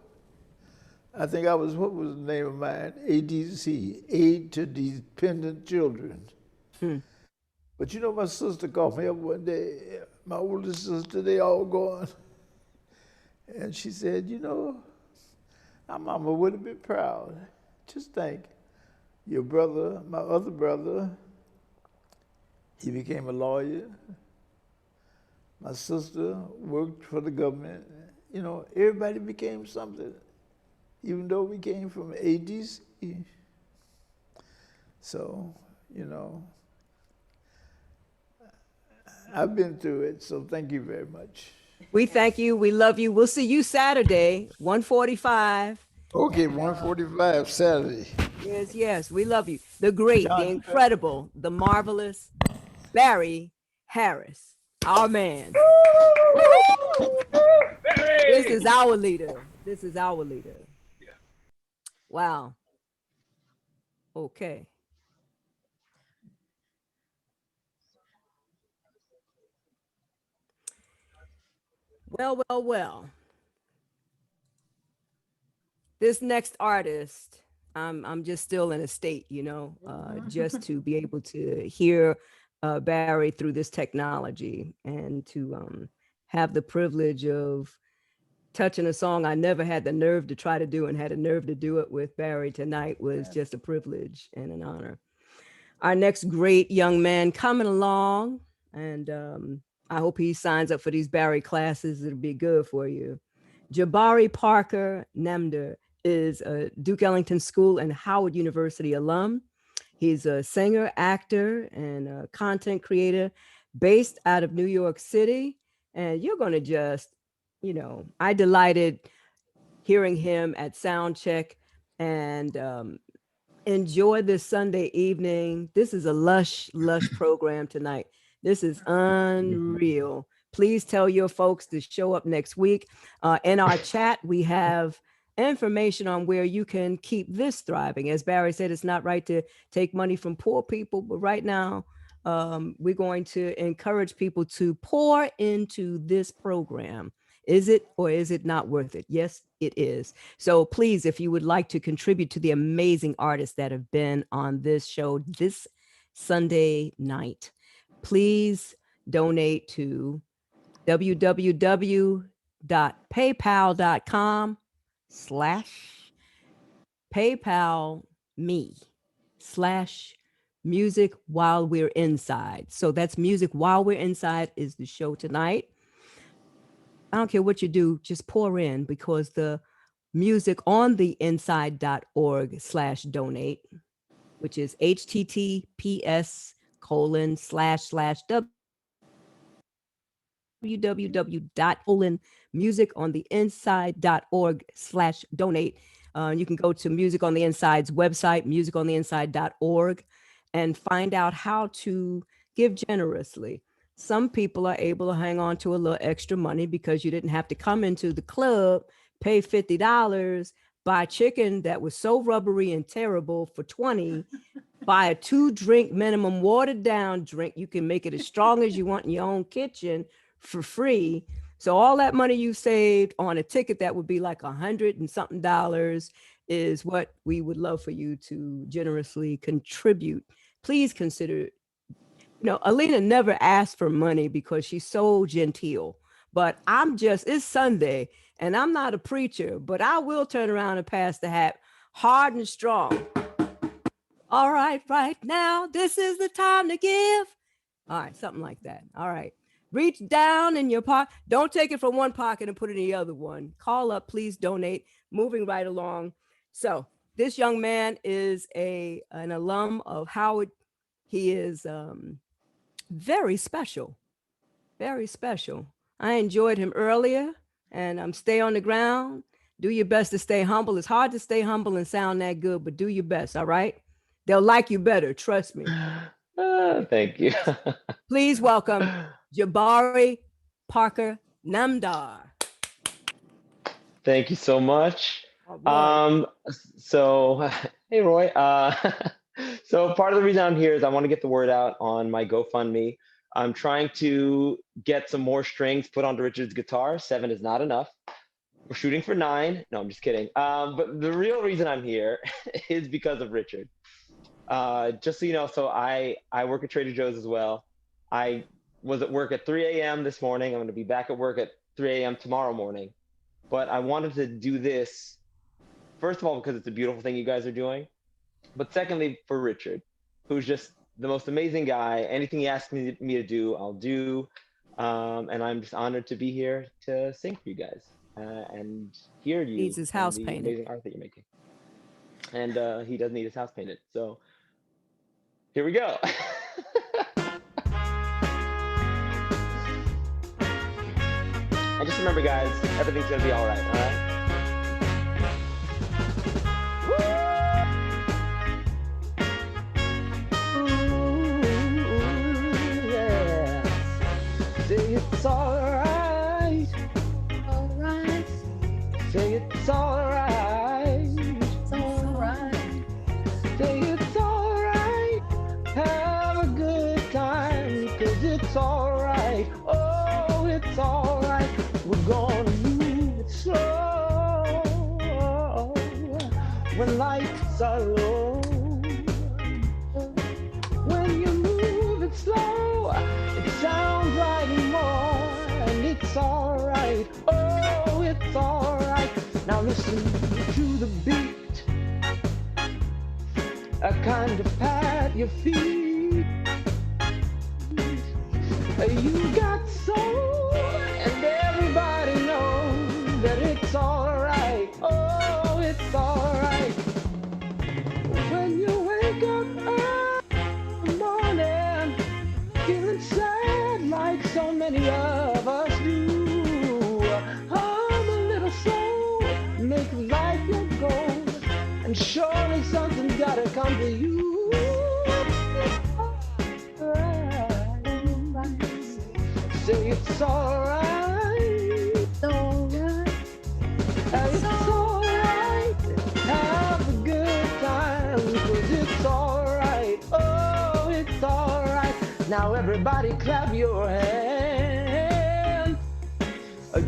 S11: I think I was, what was the name of mine? ADC, Aid to Dependent Children. But you know, my sister called me up one day, my oldest sister, they all gone. And she said, you know, our mama would have been proud. Just think, your brother, my other brother, he became a lawyer. My sister worked for the government. You know, everybody became something, even though we came from ADC. So, you know, I've been through it, so thank you very much.
S2: We thank you. We love you. We'll see you Saturday, 1:45.
S11: Okay, 1:45 Saturday.
S2: Yes, yes. We love you. The great, the incredible, the marvelous Barry Harris, our man. This is our leader. This is our leader. Wow. Okay. Well. This next artist, I'm just still in a state, you know, just to be able to hear Barry through this technology and to have the privilege of touching a song I never had the nerve to try to do and had the nerve to do it with Barry tonight was just a privilege and an honor. Our next great young man coming along, and I hope he signs up for these Barry classes. It'll be good for you. Jabari Parker Namdar is a Duke Ellington School and Howard University alum. He's a singer, actor, and a content creator based out of New York City. And you're going to just, you know, I delighted hearing him at Soundcheck and enjoy this Sunday evening. This is a lush program tonight. This is unreal. Please tell your folks to show up next week. In our chat, we have information on where you can keep this thriving. As Barry said, it's not right to take money from poor people, but right now we're going to encourage people to pour into this program. Is it or is it not worth it? Yes, it is. So please, if you would like to contribute to the amazing artists that have been on this show this Sunday night, please donate to www.paypal.com/PayPal me/music while we're inside. So that's music while we're inside is the show tonight. I don't care what you do, just pour in, because the music on the inside.org/donate, which is https://www.musiconyeinside.org/donate. You can go to Music on the Inside's website, musiconyeinside.org, and find out how to give generously. Some people are able to hang on to a little extra money because you didn't have to come into the club, pay $50, buy chicken that was so rubbery and terrible for $20, buy a 2-drink minimum watered down drink. You can make it as strong as you want in your own kitchen for free. So all that money you saved on a ticket that would be like $100 and something is what we would love for you to generously contribute. Please consider. Alina never asked for money because she's so genteel, but it's Sunday and I'm not a preacher, but I will turn around and pass the hat hard and strong. All right, right now, this is the time to give. All right, something like that. All right. Reach down in your pocket. Don't take it from one pocket and put it in the other one. Call up, please donate. Moving right along. So this young man is an alum of Howard. He is very special, very special. I enjoyed him earlier, and stay on the ground. Do your best to stay humble. It's hard to stay humble and sound that good, but do your best, all right? They'll like you better, trust me.
S12: Thank you.
S2: Please welcome Jabari Parker Namdar.
S12: Thank you so much. So, hey, Roy. So part of the reason I'm here is I want to get the word out on my GoFundMe. I'm trying to get some more strings put onto Richard's guitar. 7 is not enough. We're shooting for 9. No, I'm just kidding. But the real reason I'm here is because of Richard. Just so you know, so I work at Trader Joe's as well. I was at work at 3 a.m. this morning. I'm going to be back at work at 3 a.m. tomorrow morning. But I wanted to do this, first of all, because it's a beautiful thing you guys are doing. But secondly, for Richard, who's just the most amazing guy. Anything he asks me to do, I'll do. And I'm just honored to be here to sing for you guys and hear you.
S2: Needs his house
S12: the
S2: painted.
S12: amazing art that you're making. And he does need his house painted. So here we go. And just remember, guys, everything's gonna be all right, all right? Say it's alright.
S13: Alright.
S12: Say it's alright.
S13: It's alright.
S12: Say it's alright. Have a good time, 'cause it's alright. Oh, it's alright. We're gonna move it slow when lights are low. When you move it slow, it sounds like more, and it's alright. Oh, it's alright. Now listen to the beat, a kind of pat your feet. You got soul, and everybody knows that it's alright. Oh, it's alright. When you wake up in the morning, feeling sad like so many of us do, hum a little soul, make life your goal, and surely something's gotta come to you. Say it's alright.
S13: It's alright.
S12: It's alright. Now everybody clap your hands.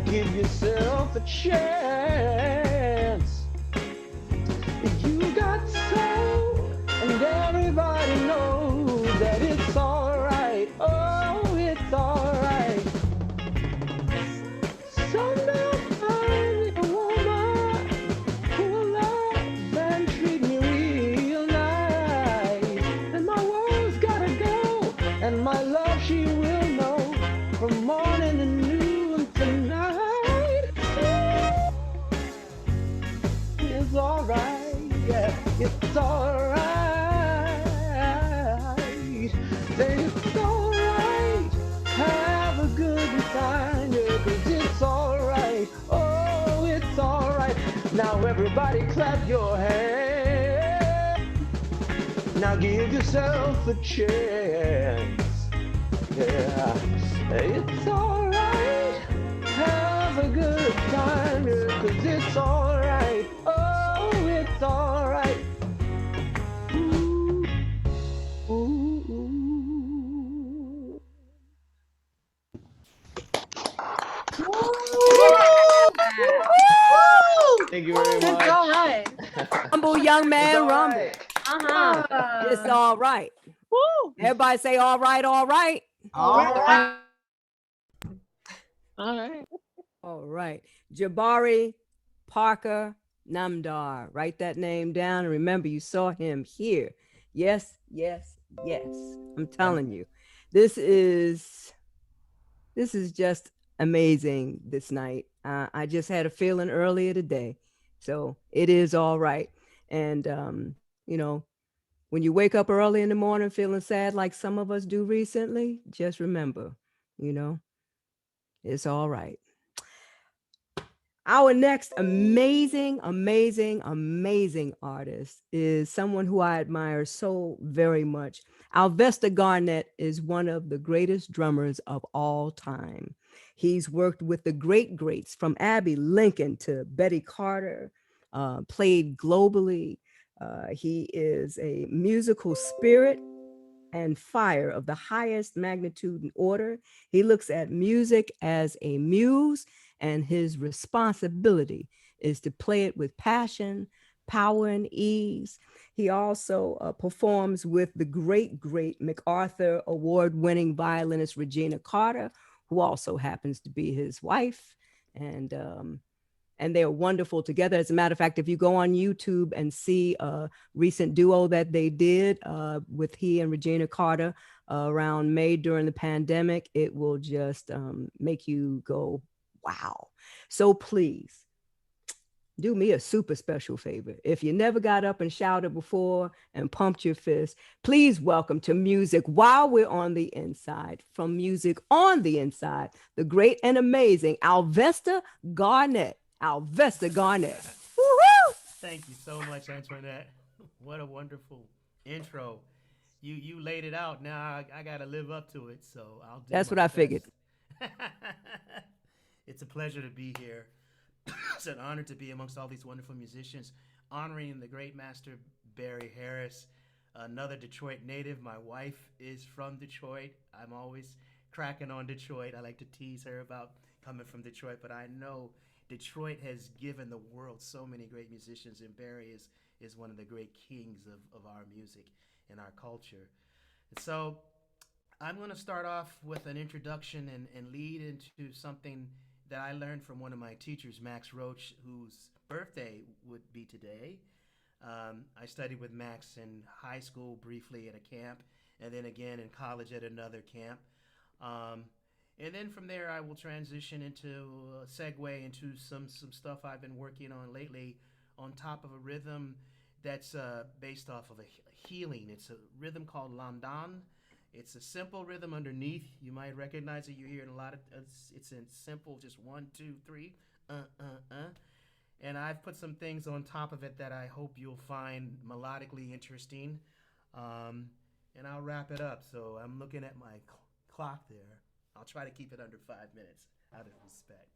S12: Give yourself a chance. You got soul, and everybody knows that it's alright. Oh, it's alright. Someday I'll find me a woman who will love and treat me real nice. And my world's gotta go, and my love she will know from morning to noon to night. It's alright, yeah, it's alright. Say it's alright, have a good time, yeah, 'cause it's alright. Oh, it's alright. Now everybody clap your hands. Now give yourself a chance. Yeah, it's alright. Have a good time, yeah, 'cause it's alright. Oh, it's alright. Ooh, ooh, ooh. Thank you very much.
S2: It's all right. Rumble, young man, rumble.
S8: Uh-huh.
S2: It's all right. Everybody say all right, all right.
S13: All right.
S12: All right.
S2: All right. Jabari Parker Namdar. Write that name down and remember you saw him here. Yes, yes, yes. I'm telling you. This is just amazing this night. I just had a feeling earlier today. So it is all right. And you know, when you wake up early in the morning feeling sad like some of us do recently, just remember, you know, it's all right. Our next amazing, amazing, amazing artist is someone who I admire so very much. Alvesta Garnett is one of the greatest drummers of all time. He's worked with the greats from Abbey Lincoln to Betty Carter, played globally. He is a musical spirit and fire of the highest magnitude and order. He looks at music as a muse, and his responsibility is to play it with passion, power, and ease. He also performs with the great MacArthur award-winning violinist Regina Carter, who also happens to be his wife. And they're wonderful together. As a matter of fact, if you go on YouTube and see a recent duo that they did with he and Regina Carter around May during the pandemic, it will just make you go, wow. So please do me a super special favor. If you never got up and shouted before and pumped your fist, please welcome to Music While We're on the Inside, from Music on the Inside, the great and amazing Alvesta Garnett. Alvesta Garnett. Woo-hoo!
S14: Thank you so much, Antoinette. What a wonderful intro. You laid it out. Now I got to live up to it, so I'll do
S2: That's
S14: my
S2: what I
S14: best.
S2: figured.
S14: It's a pleasure to be here. It's an honor to be amongst all these wonderful musicians, honoring the great master Barry Harris, another Detroit native. My wife is from Detroit. I'm always cracking on Detroit. I like to tease her about coming from Detroit, but I know Detroit has given the world so many great musicians, and Barry is one of the great kings of our music and our culture. And so I'm going to start off with an introduction and lead into something that I learned from one of my teachers, Max Roach, whose birthday would be today. I studied with Max in high school briefly at a camp, and then again in college at another camp. And then from there, I will transition into segue into some stuff I've been working on lately on top of a rhythm that's based off of a healing. It's a rhythm called Lamdan. It's a simple rhythm underneath. You might recognize it. You hear it a lot. It's in simple, just 1, 2, 3, And I've put some things on top of it that I hope you'll find melodically interesting. And I'll wrap it up. So I'm looking at my clock there. I'll try to keep it under 5 minutes out of respect.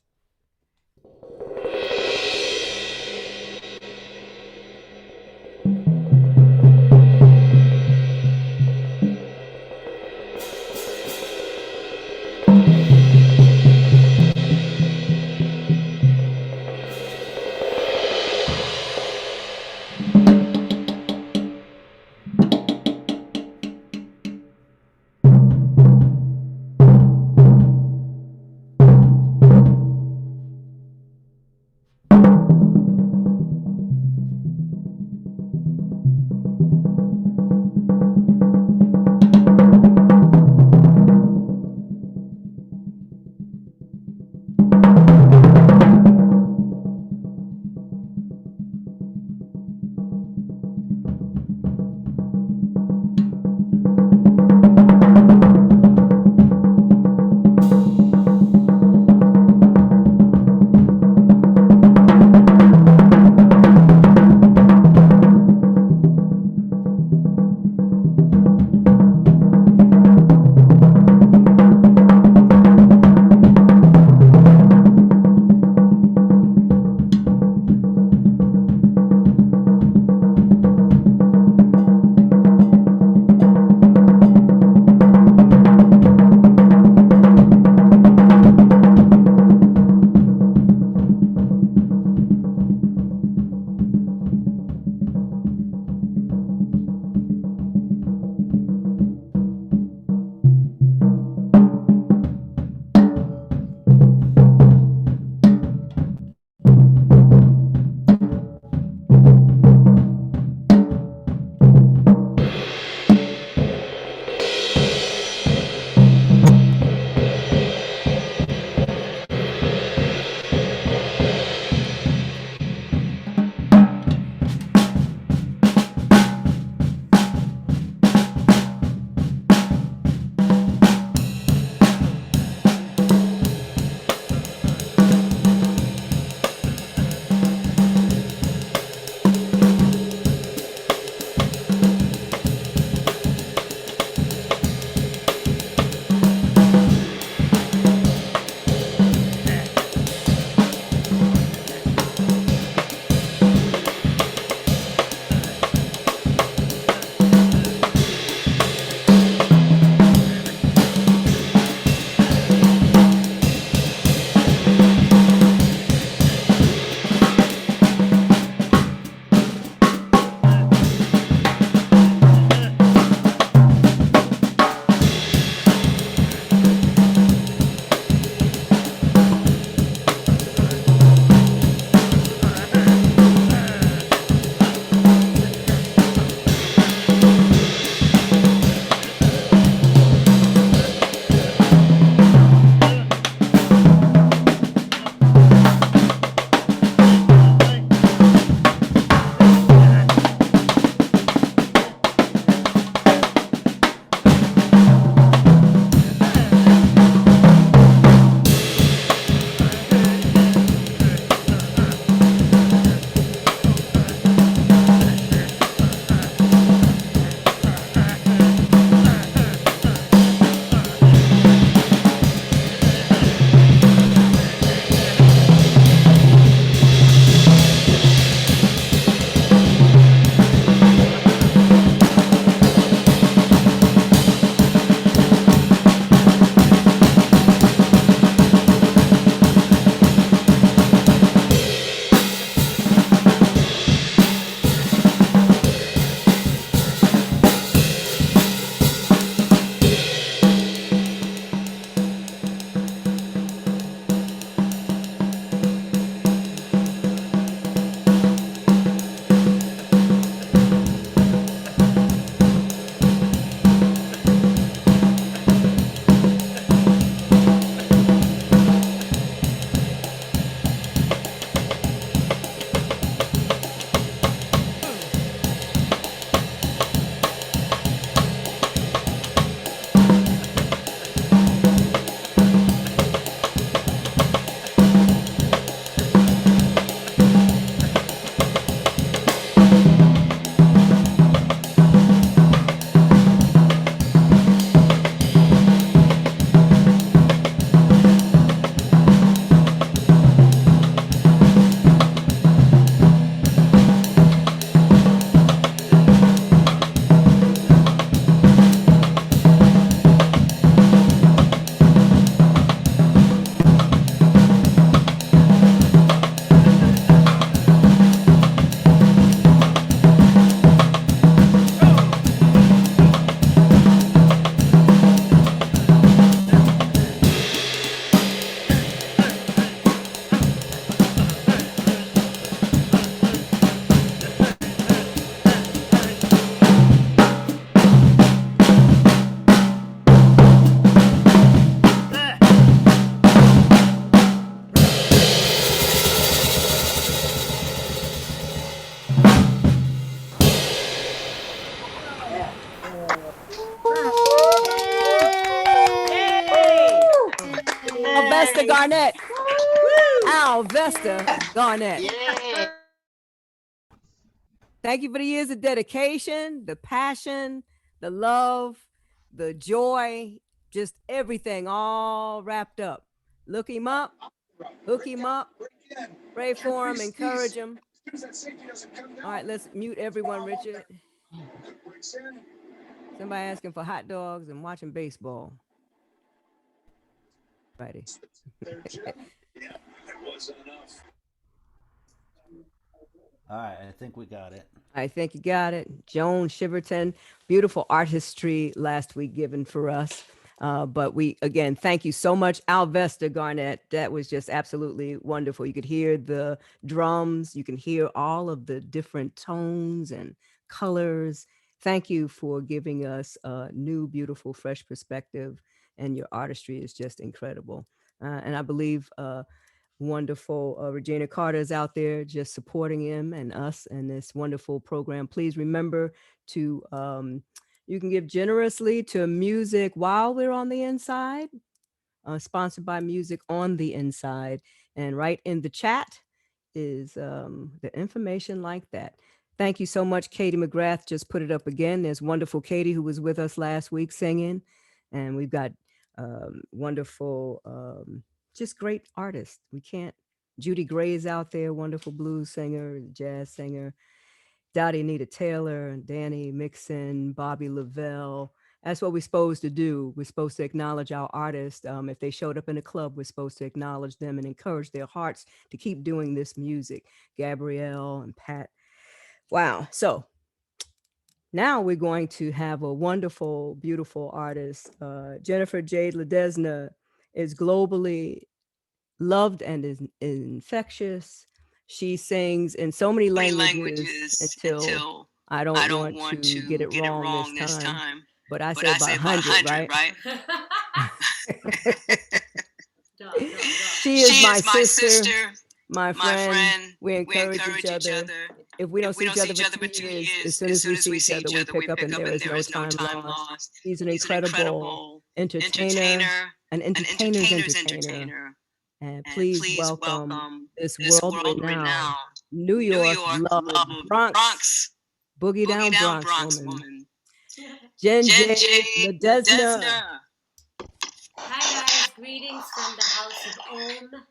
S2: Alvesta Garnett. Alvesta Garnett.
S6: Yeah.
S2: Thank you for the years of dedication, the passion, the love, the joy, just everything all wrapped up. Look him up, hook him up, pray for him, encourage him. All right, let's mute everyone, Richard. Somebody asking for hot dogs and watching baseball. Righty.
S5: All right, I think we got it.
S2: I think you got it. Joan Shiverton, beautiful art history last week given for us. But we, again, thank you so much, Alvesta Garnett. That was just absolutely wonderful. You could hear the drums. You can hear all of the different tones and colors. Thank you for giving us a new, beautiful, fresh perspective. And your artistry is just incredible. And I believe wonderful Regina Carter is out there just supporting him and us and this wonderful program. Please remember to you can give generously to music while we're on the inside, sponsored by Music on the Inside, and right in the chat is the information like that. Thank you so much. Katie McGrath just put it up again. There's wonderful Katie who was with us last week singing, and we've got wonderful just great artists. We can't. Judy Gray is out there, wonderful blues singer, jazz singer. Dottie Anita Taylor, Danny Mixon, Bobby Lavelle. That's what we're supposed to do. We're supposed to acknowledge our artists. If they showed up in a club, we're supposed to acknowledge them and encourage their hearts to keep doing this music. Gabrielle and Pat. Wow. So now we're going to have a wonderful, beautiful artist. Jennifer Jade Ledesma is globally loved and is infectious. She sings in so many languages until I don't want to get it wrong this time. But I say about 100, right? She is my sister, my friend. We encourage each other. If we don't see each other for 2 years, as soon as we see each other, we pick up and there is no time lost. She's an incredible entertainer, an entertainer's entertainer. And please welcome this world-renowned New York love Bronx, boogie down Bronx woman, Jen J. Ledesma.
S15: Hi guys, greetings from the House of Om.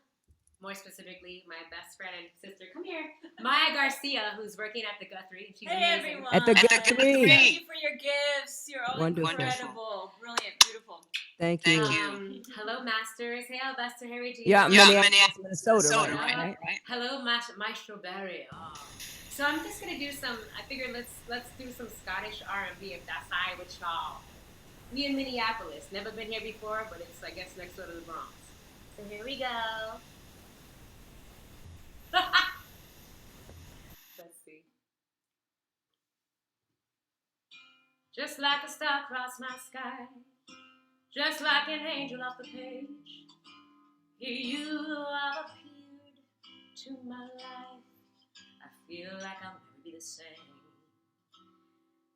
S15: More specifically, my best friend and sister. Come here, Maya Garcia, who's working at the Guthrie. She's amazing.
S2: Everyone. At the Guthrie.
S15: Thank you for your gifts. You're all
S2: Wonderful.
S15: incredible, brilliant, beautiful.
S2: Thank you.
S15: Hello, masters. Hey, Alvesta, Harry G.
S2: Yeah, Minnesota, right?
S15: Hello, Maestro Barry. Oh. So I'm just gonna do some. I figured let's do some Scottish R&B if that's high with y'all. We in Minneapolis. Never been here before, but it's I guess next door to the Bronx. So here we go. Let's see. Just like a star across my sky, just like an angel off the page, here you have appeared to my life. I feel like I'll never be the same.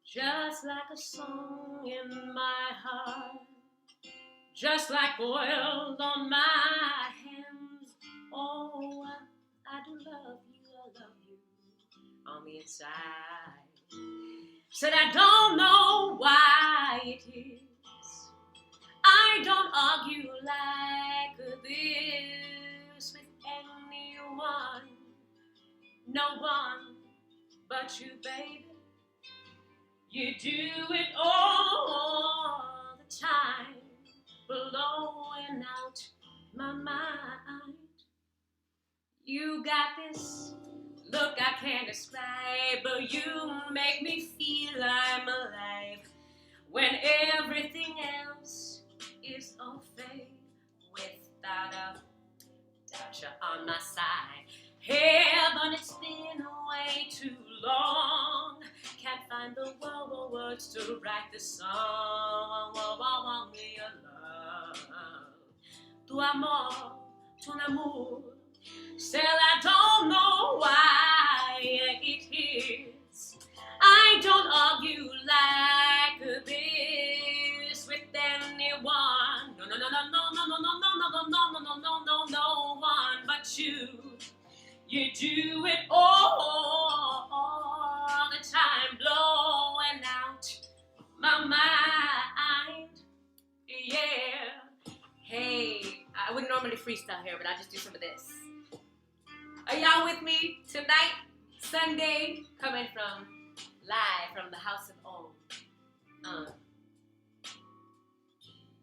S15: Just like a song in my heart, just like oil on my hands. Oh, I do love you on the inside. Said I don't know why it is. I don't argue like this with anyone. No one but you, baby. You do it all the time, blowing out my mind. You got this look I can't describe, but you make me feel I'm alive. When everything else is all fake, without a doubt you're on my side. Heaven, it's been way too long. Can't find the words to write this song. Me your love, tu amor, ton amour. Still, I don't know why it is. I don't argue like this with anyone. No, no, no, no, no, no, no, no, no, no, no, no, no, no. You do it all the time, blowing out my mind. Yeah. Hey, I wouldn't normally freestyle here, but I'll just do some of this. Are y'all with me tonight? Sunday, coming from live from the House of O.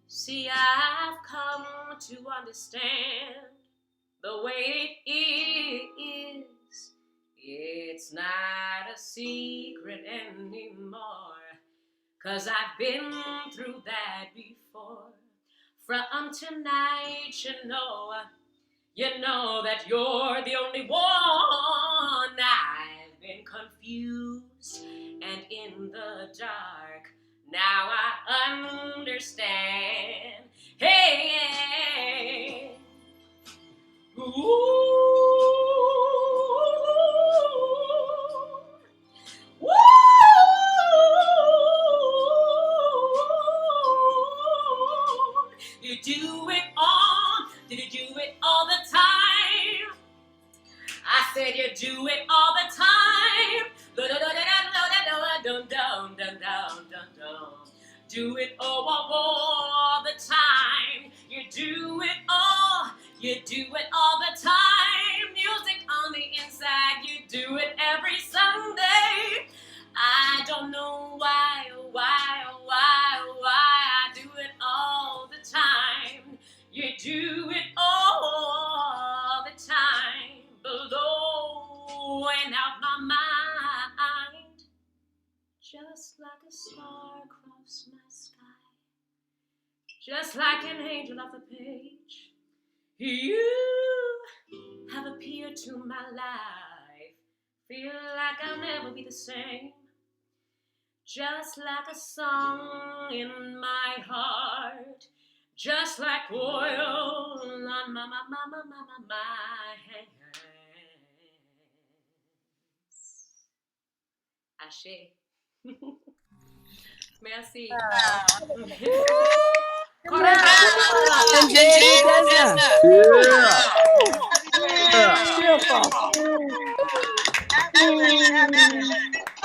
S15: See, I've come to understand the way it is. It's not a secret anymore, 'cause I've been through that before. From tonight, you know that you're the only one. I've been confused and in the dark. Now I understand. Hey, ooh, woo. You do it all. Did you do it all the time? I said you do it all the time. Do it all the time. You do it all. You do it all the time. Music on the inside. You do it every Sunday. I don't know why I do it all the time. You do it all the time, blowing out my mind, just like a star across my sky, just like an angel off the page. You have appeared to my life, feel like I'll never be the same, just like a song in my heart, just like oil on my hands. Ashe. Merci.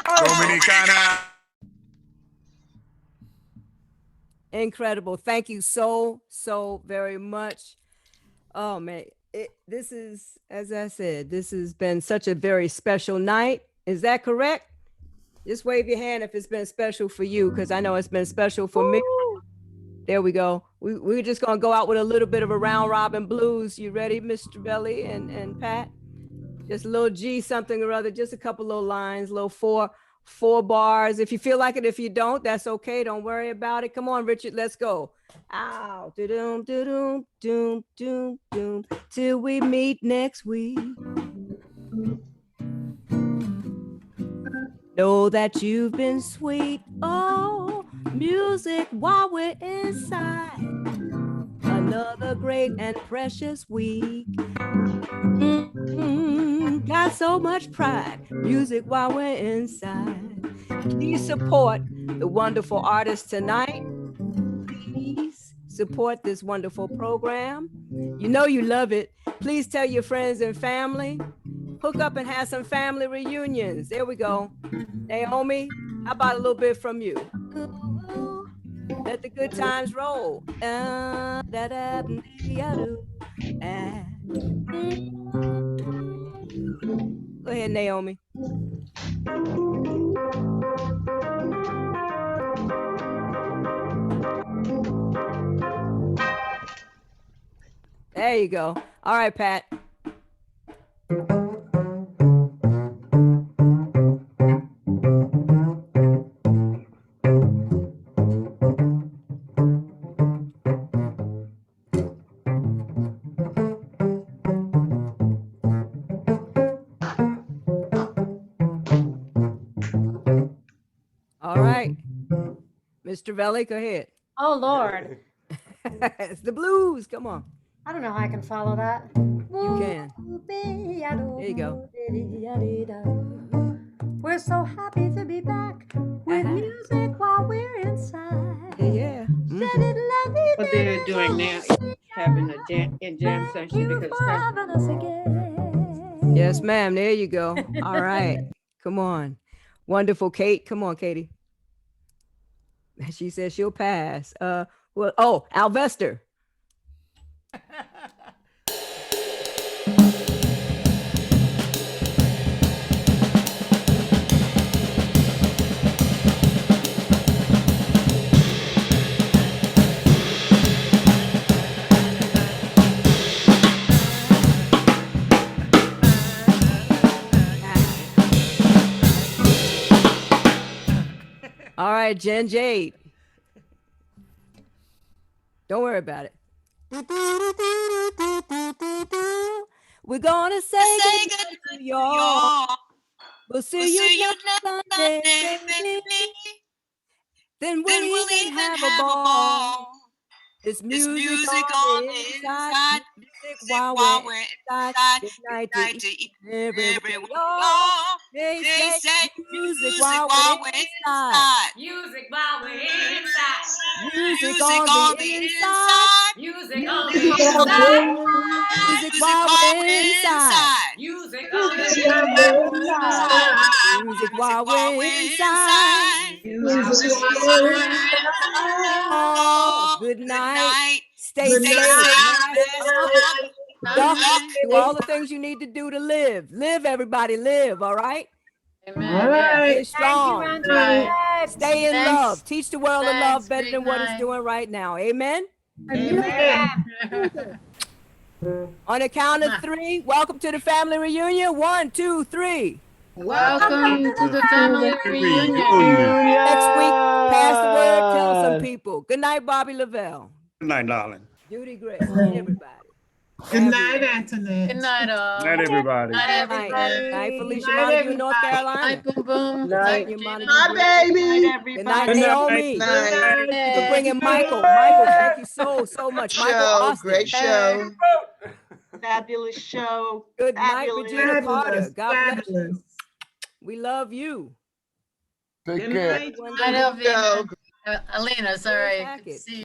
S2: Dominicana. Incredible. Thank you so very much. Oh man, this is, as I said, this has been such a very special night. Is that correct? Just wave your hand if it's been special for you, because I know it's been special for me. There we go. We're just gonna go out with a little bit of a round robin blues. You ready, Mr. Belly and Pat? Just a little G something or other, just a couple little lines, little four bars. If you feel like it, if you don't, that's okay. Don't worry about it. Come on, Richard, let's go. Ow, do-doom, do-doom, doom, doom, doom, till we meet next week. Know that you've been sweet. Oh, music while we're inside. Another great and precious week. Got so much pride. Music while we're inside. Please support the wonderful artists tonight. Please support this wonderful program. You know you love it. Please tell your friends and family. Hook up and have some family reunions. There we go. Naomi, how about a little bit from you? Let the good times roll. Go ahead, Naomi. There you go. All right, Pat. All right. Mr. Velli, go ahead.
S8: Oh, Lord.
S2: It's the blues. Come on.
S8: I don't know how I can follow that.
S2: You can. There you go.
S8: We're so happy to be back with music while we're inside.
S2: Yeah.
S16: What they're doing now is having a jam session because
S8: having us again.
S2: Yes, ma'am. There you go. All right. Come on. Wonderful, Kate. Come on, Katie. She says she'll pass. Alvester. All right, Jen Jade. Don't worry about it. We're gonna say goodnight to y'all. We'll see you next Sunday, baby. Then we'll even have a ball. It's music on the inside, music while we're inside. Good night to everyone. They say music while we're inside.
S15: Music while we're inside.
S2: Music on the inside.
S15: Music on the inside.
S2: Music while we're inside.
S15: Music on the inside.
S2: Music while we're inside.
S15: Music while we're inside.
S2: Oh, good night. Stay safe. Do all the things you need to do to live. Live, everybody, live, all right?
S13: Amen.
S2: All right. Stay
S13: Thank
S2: strong.
S13: you, Andrew.
S2: Stay in
S13: Thanks.
S2: love. Teach the world to love
S13: Thanks.
S2: better
S13: Big
S2: than what it's
S13: night.
S2: doing right now. Amen?
S13: Amen.
S2: On the count of 3, welcome to the family reunion. 1, 2, 3.
S13: Welcome to the family reunion.
S2: Next week, pass the word, tell some people. Good night, Bobby Lavelle.
S17: Good night, darling.
S2: Judy Gray, everybody.
S18: Good night, Antoinette.
S13: Good night, all.
S17: Good night, everybody.
S13: Night, everybody.
S2: Night, Felicia
S18: Good night,
S2: Montague in North
S18: everybody.
S2: Carolina.
S13: Night, Boom Boom.
S2: Night,
S13: Night,
S2: Montague.
S18: Bye, baby.
S2: Good night,
S17: Good night.
S2: Naomi.
S18: Good night.
S2: For bringing Michael. Michael, thank you so much. Michael Austin.
S18: Great show. Fabulous show.
S2: Good night,
S18: Fabulous.
S2: Regina Carter. God bless you.
S18: Fabulous.
S2: We love you.
S10: Take
S6: Good
S10: care.
S6: night.
S13: I love you. Alina, sorry.
S2: Packet.
S13: See you.